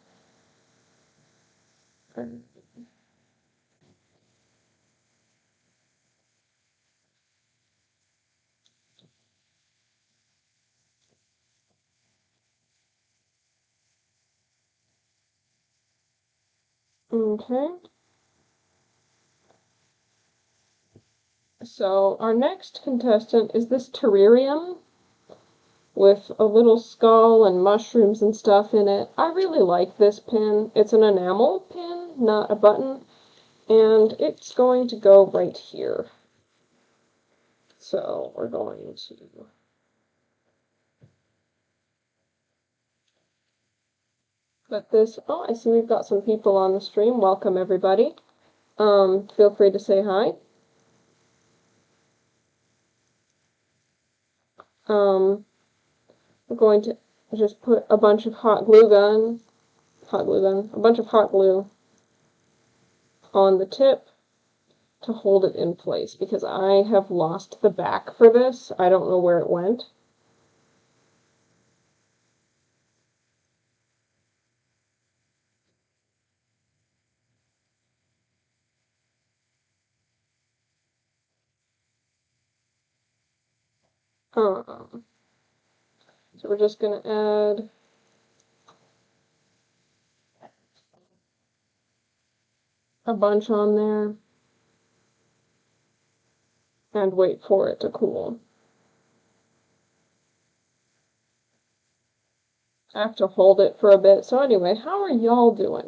Okay. So our next contestant is this terrarium with a little skull and mushrooms and stuff in it. I really like this pin. It's an enamel pin, not a button, and it's going to go right here. So we're going to put this. Oh, I see we've got some people on the stream. Welcome everybody. Feel free to say hi. We're going to just put a bunch of a bunch of hot glue on the tip to hold it in place because I have lost the back for this. I don't know where it went. So we're just going to add a bunch on there and wait for it to cool. I have to hold it for a bit. So anyway, how are y'all doing?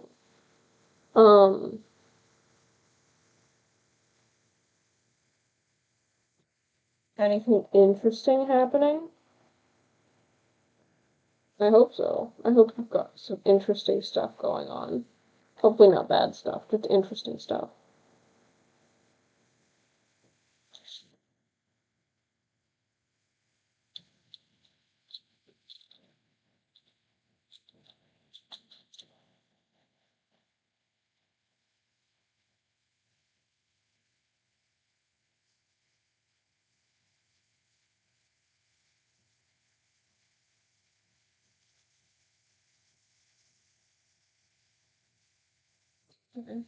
Anything interesting happening? I hope so. I hope you've got some interesting stuff going on. Hopefully not bad stuff, just interesting stuff. Okay.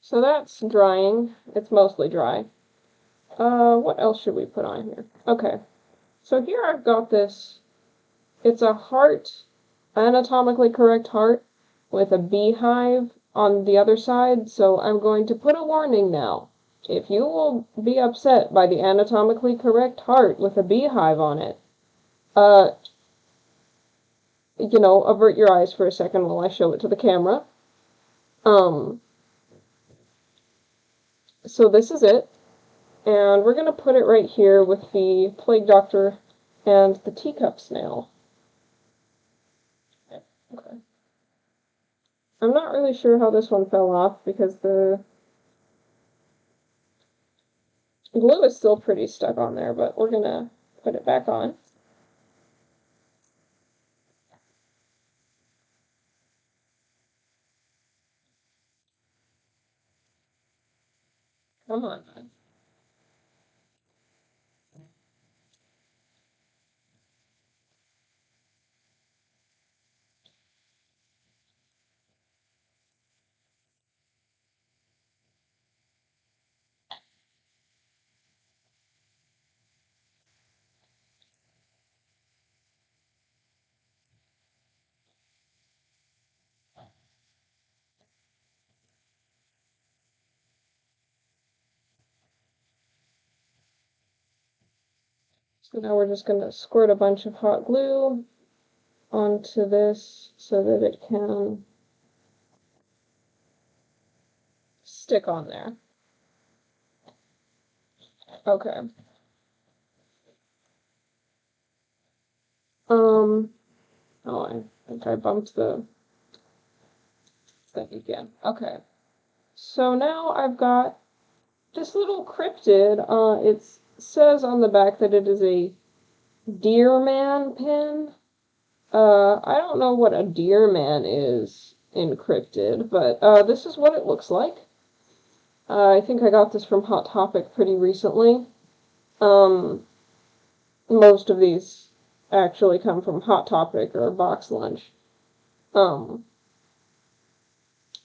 So that's drying. It's mostly dry. What else should we put on here? Okay. So here I've got this. It's a heart, anatomically correct heart, with a beehive on the other side. So I'm going to put a warning now. If you will be upset by the anatomically correct heart with a beehive on it, avert your eyes for a second while I show it to the camera. So this is it. And we're going to put it right here with the Plague Doctor and the teacup snail. Okay. I'm not really sure how this one fell off because the glue is still pretty stuck on there, but we're going to put it back on. Come on, man. So now we're just going to squirt a bunch of hot glue onto this so that it can stick on there. Okay. Oh, I think I bumped the thing again. Okay. So now I've got this little cryptid. It says on the back that it is a deer man pin. I don't know what a deer man is encrypted, but this is what it looks like. I think I got this from Hot Topic pretty recently. Most of these actually come from Hot Topic or Box Lunch.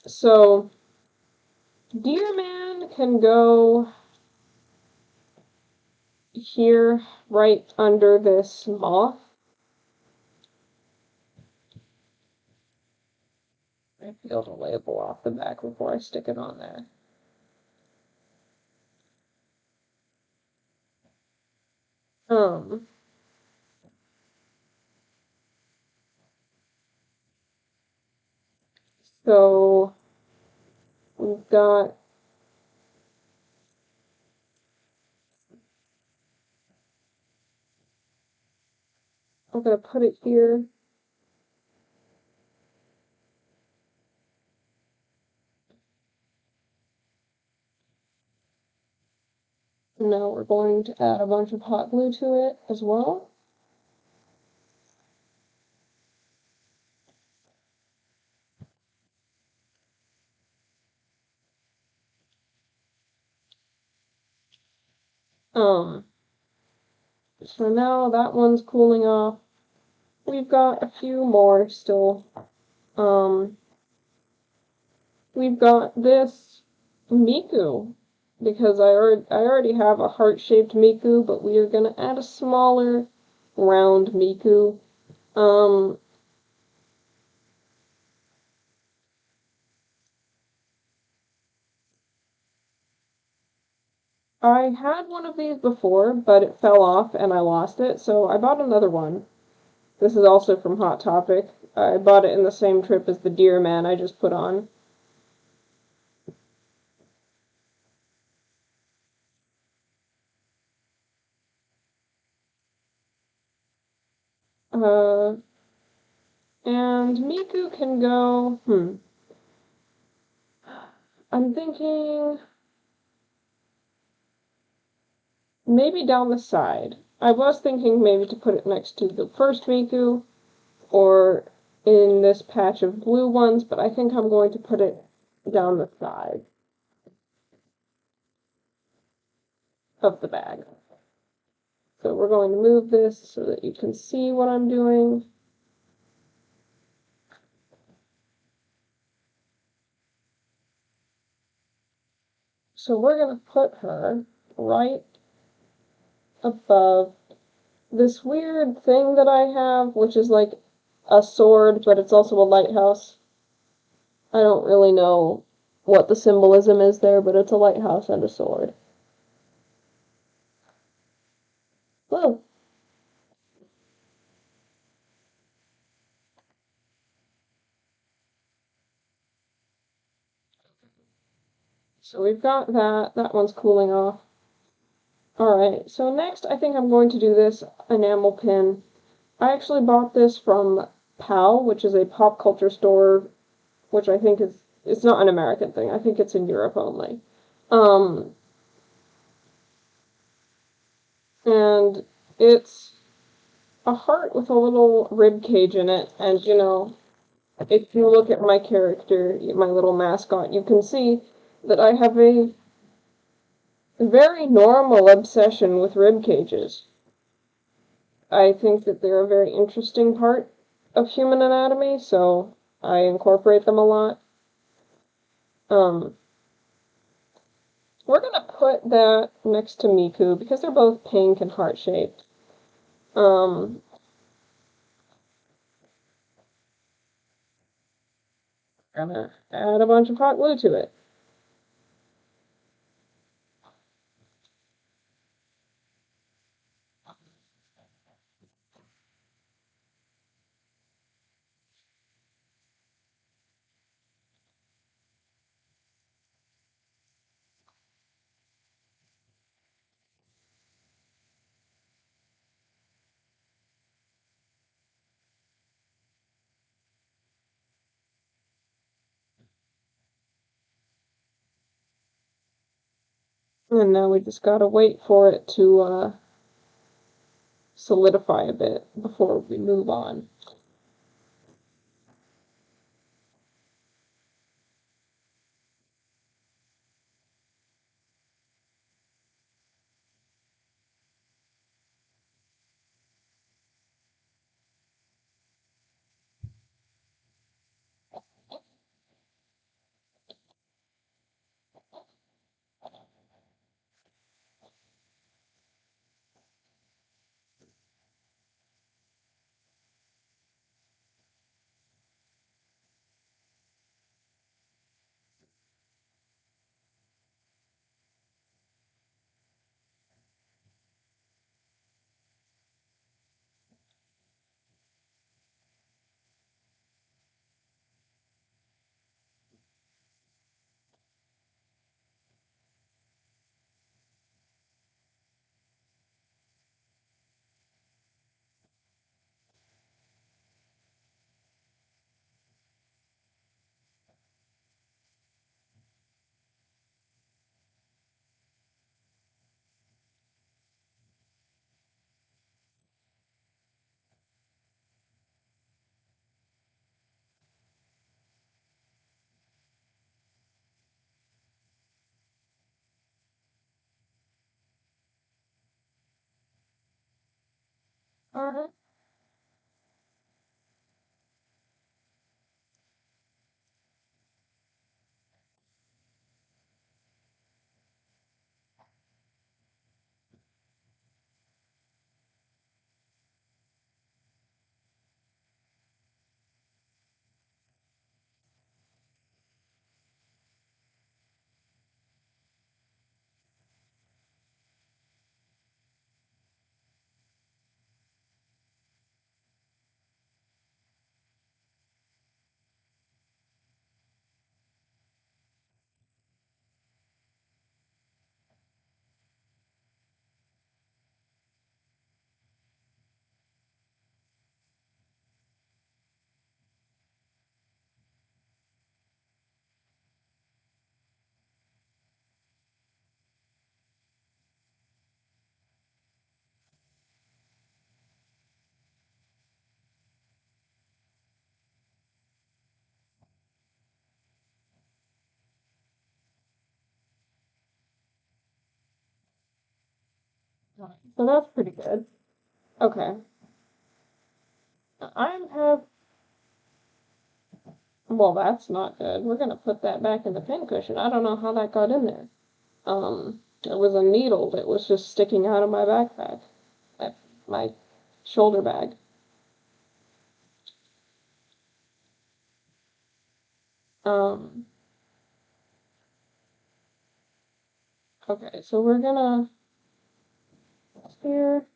So deer man can go here right under this moth. I peel the label off the back before I stick it on there. Um, so we've got, I'm gonna put it here. Now we're going to add a bunch of hot glue to it as well. Um, so now that one's cooling off. We've got a few more still. Um, we've got this Miku, because I already have a heart-shaped Miku, but we are gonna add a smaller round Miku. Um, I had one of these before, but it fell off and I lost it, so I bought another one. This is also from Hot Topic. I bought it in the same trip as the Deer Man I just put on. Uh, and Miku can go, I'm thinking maybe down the side. I was thinking maybe to put it next to the first Miku or in this patch of blue ones, but I think I'm going to put it down the side of the bag. So we're going to move this so that you can see what I'm doing. So we're going to put her right above this weird thing that I have, which is like a sword, but it's also a lighthouse. I don't really know what the symbolism is there, but it's a lighthouse and a sword. Whoa. So we've got that. That one's cooling off. Alright, so next I think I'm going to do this enamel pin. I actually bought this from PAL, which is a pop culture store, which I think is, it's not an American thing. I think it's in Europe only. Um, and it's a heart with a little rib cage in it, and you know, if you look at my character, my little mascot, you can see that I have a very normal obsession with rib cages. I think that they're a very interesting part of human anatomy, so I incorporate them a lot. Um, we're gonna put that next to Miku because they're both pink and heart-shaped. Um, gonna add a bunch of hot glue to it. And now we just gotta wait for it to solidify a bit before we move on. Alright. So that's pretty good. Okay. I have, well, that's not good. We're gonna put that back in the pincushion. I don't know how that got in there. It was a needle that was just sticking out of my backpack, my shoulder bag. Um, okay, so we're gonna, here,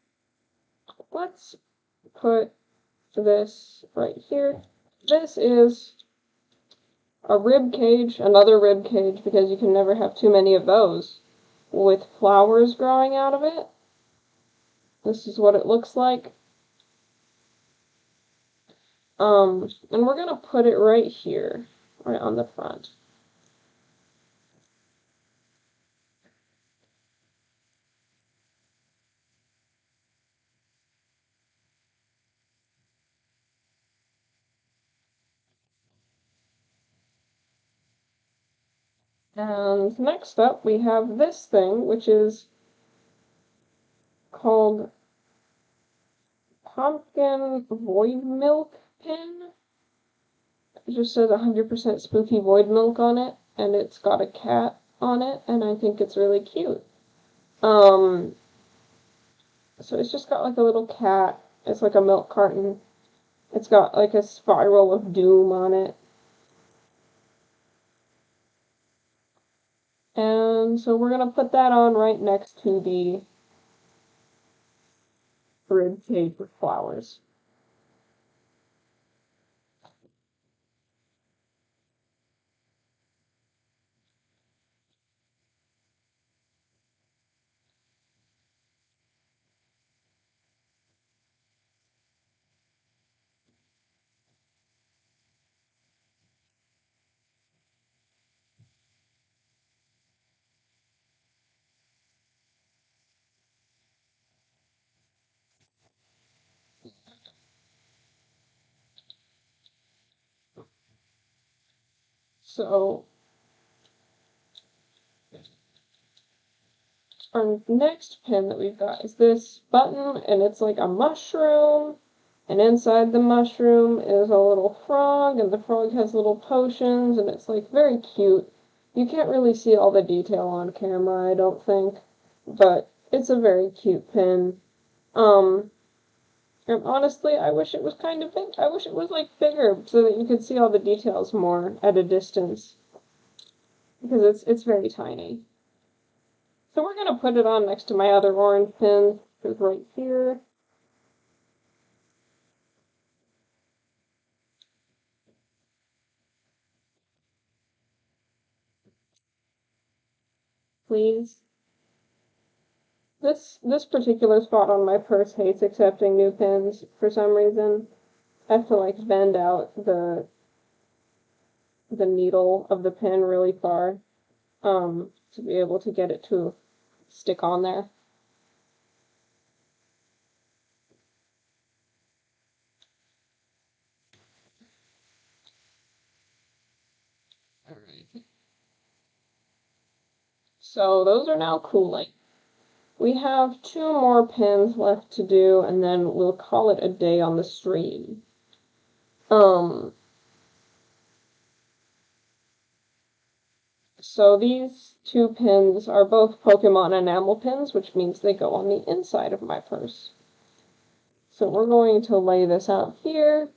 let's put this right here. This is a rib cage, another rib cage, because you can never have too many of those, with flowers growing out of it. This is what it looks like. And we're gonna put it right here, right on the front. And next up, we have this thing, which is called Pumpkin Void Milk Pin. It just says 100% spooky void milk on it, and it's got a cat on it, and I think it's really cute. Um, so it's just got like a little cat. It's like a milk carton. It's got like a spiral of doom on it. And so we're gonna put that on right next to the rib cage with flowers. So our next pin that we've got is this button, and it's like a mushroom, and inside the mushroom is a little frog, and the frog has little potions, and it's like very cute. You can't really see all the detail on camera, I don't think, but it's a very cute pin. Um, and honestly, I wish it was kind of big. I wish it was like bigger so that you could see all the details more at a distance, because it's very tiny. So we're gonna put it on next to my other orange pin, which is right here. Please. This particular spot on my purse hates accepting new pins for some reason. I have to like bend out the needle of the pin really far to be able to get it to stick on there. Alright. So those are now cooling. We have 2 more pins left to do, and then we'll call it a day on the stream. So these 2 pins are both Pokemon enamel pins, which means they go on the inside of my purse. So we're going to lay this out here.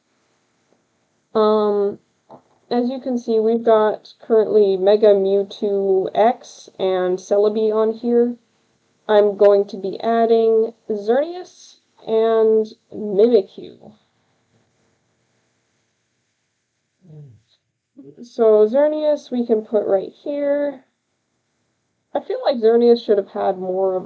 As you can see, we've got currently Mega Mewtwo X and Celebi on here. I'm going to be adding Xerneas and Mimikyu. So Xerneas we can put right here. I feel like Xerneas should have had more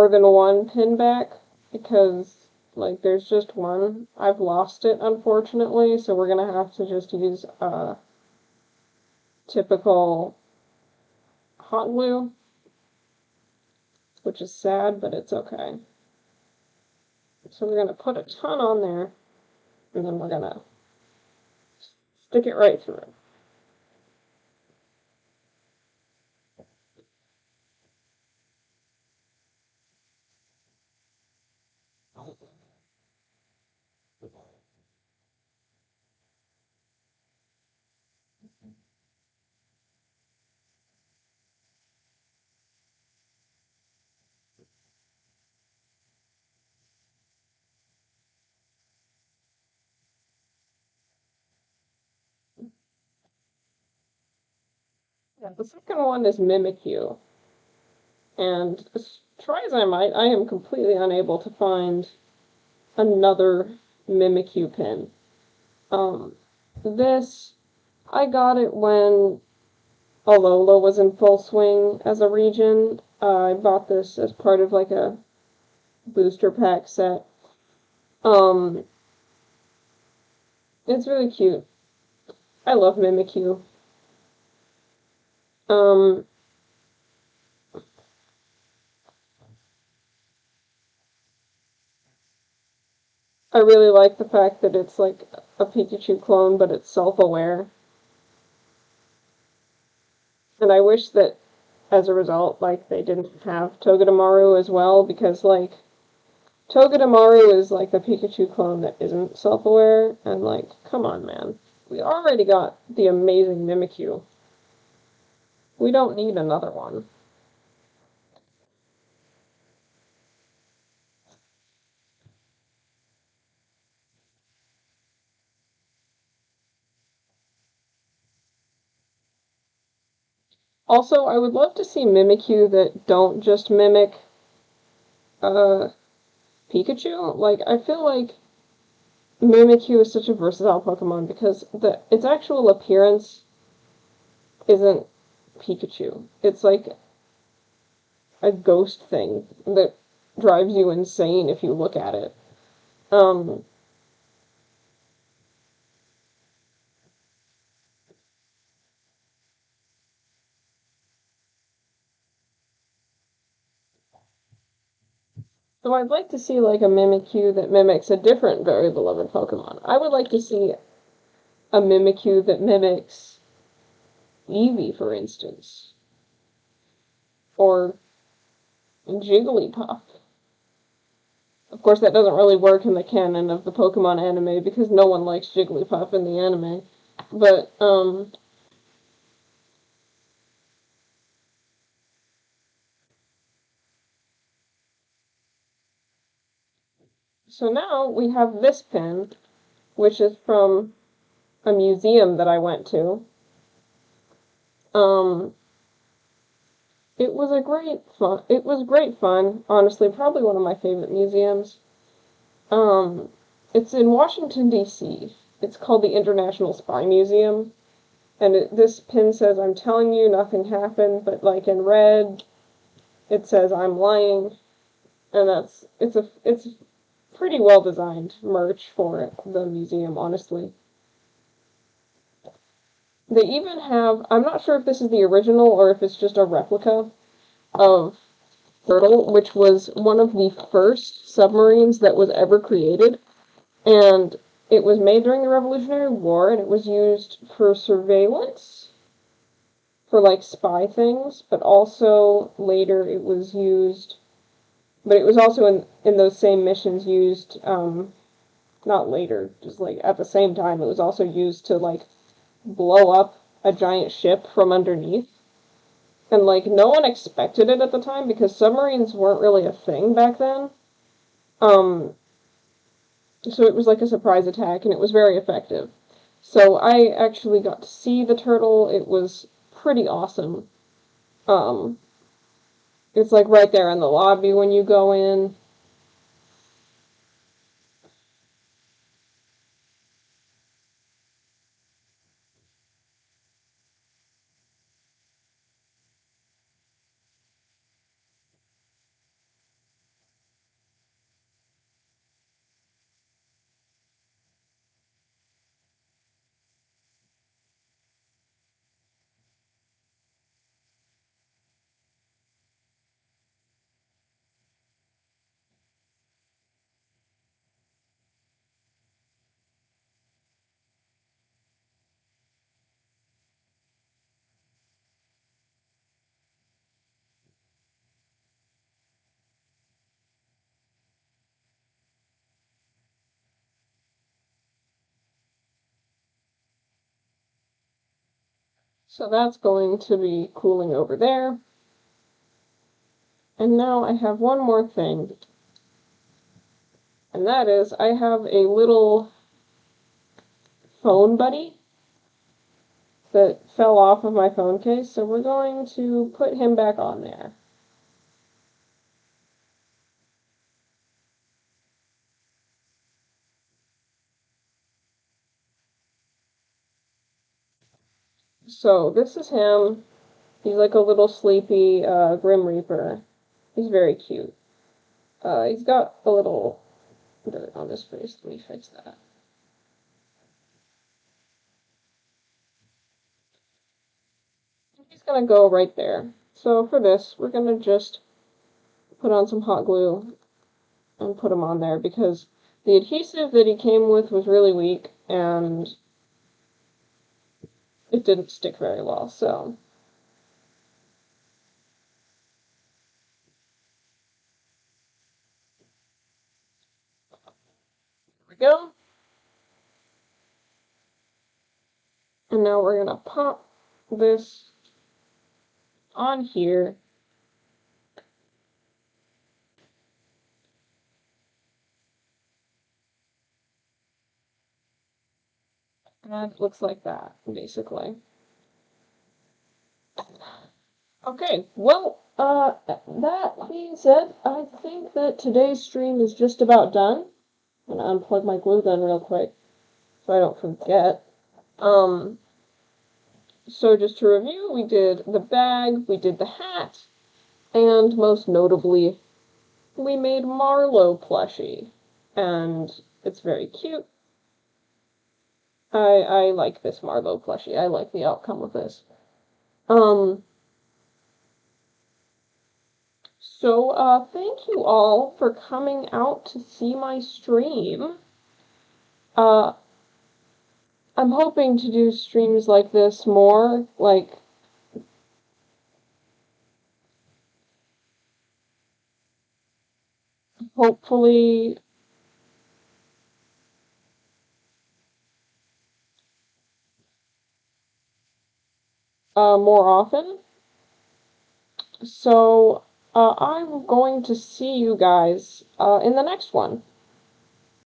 than one pin back, because like there's just one. I've lost it, unfortunately, so we're gonna have to just use typical hot glue, which is sad, but it's okay. So we're gonna put a ton on there, and then we're gonna stick it right through. Yeah, the second one is Mimikyu, and as try as I might, I am completely unable to find another Mimikyu pin. This, I got it when Alola was in full swing as a region. I bought this as part of like a booster pack set. It's really cute. I love Mimikyu. Um, I really like the fact that it's like a Pikachu clone, but it's self-aware. And I wish that, as a result, like, they didn't have Togedemaru as well, because, like, Togedemaru is, like, the Pikachu clone that isn't self-aware, and, like, come on, man. We already got the amazing Mimikyu. We don't need another one. Also, I would love to see Mimikyu that don't just mimic, Pikachu. Like, I feel like Mimikyu is such a versatile Pokemon because its actual appearance isn't Pikachu. It's like a ghost thing that drives you insane if you look at it. Um, so I'd like to see like a Mimikyu that mimics a different very beloved Pokemon. I would like to see a Mimikyu that mimics Eevee, for instance, or Jigglypuff. Of course, that doesn't really work in the canon of the Pokemon anime because no one likes Jigglypuff in the anime. But, so now we have this pin, which is from a museum that I went to. Um, it was great fun, honestly, probably one of my favorite museums. Um, it's in Washington, D.C. It's called the International Spy Museum. And this pin says, "I'm telling you, nothing happened," but like in red, it says, "I'm lying." And it's pretty well designed merch for the museum, honestly. They even have, I'm not sure if this is the original or if it's just a replica of Turtle, which was one of the first submarines that was ever created. And it was made during the Revolutionary War, and it was used for surveillance for like spy things, but also later it was used, but it was also in those same missions used, not later, just like at the same time, it was also used to like blow up a giant ship from underneath. And like no one expected it at the time because submarines weren't really a thing back then. Um, so it was like a surprise attack and it was very effective. So I actually got to see the turtle. It was pretty awesome. Um, it's like right there in the lobby when you go in. So that's going to be cooling over there. And now I have one more thing. And that is I have a little phone buddy that fell off of my phone case. So we're going to put him back on there. So this is him. He's like a little sleepy Grim Reaper. He's very cute. He's got a little dirt on his face. Let me fix that. He's gonna go right there. So for this, we're gonna just put on some hot glue and put him on there because the adhesive that he came with was really weak and it didn't stick very well. So here we go. And now we're gonna pop this on here. And it looks like that, basically. Okay, well, that being said, I think that today's stream is just about done. I'm gonna unplug my glue gun real quick so I don't forget. Um, so just to review, we did the bag, we did the hat, and most notably, we made Marlowe plushie. And it's very cute. I like this Marlowe plushie. I like the outcome of this. Um, So, thank you all for coming out to see my stream. Uh, I'm hoping to do streams like this more, like, hopefully, more often. So, I'm going to see you guys, in the next one.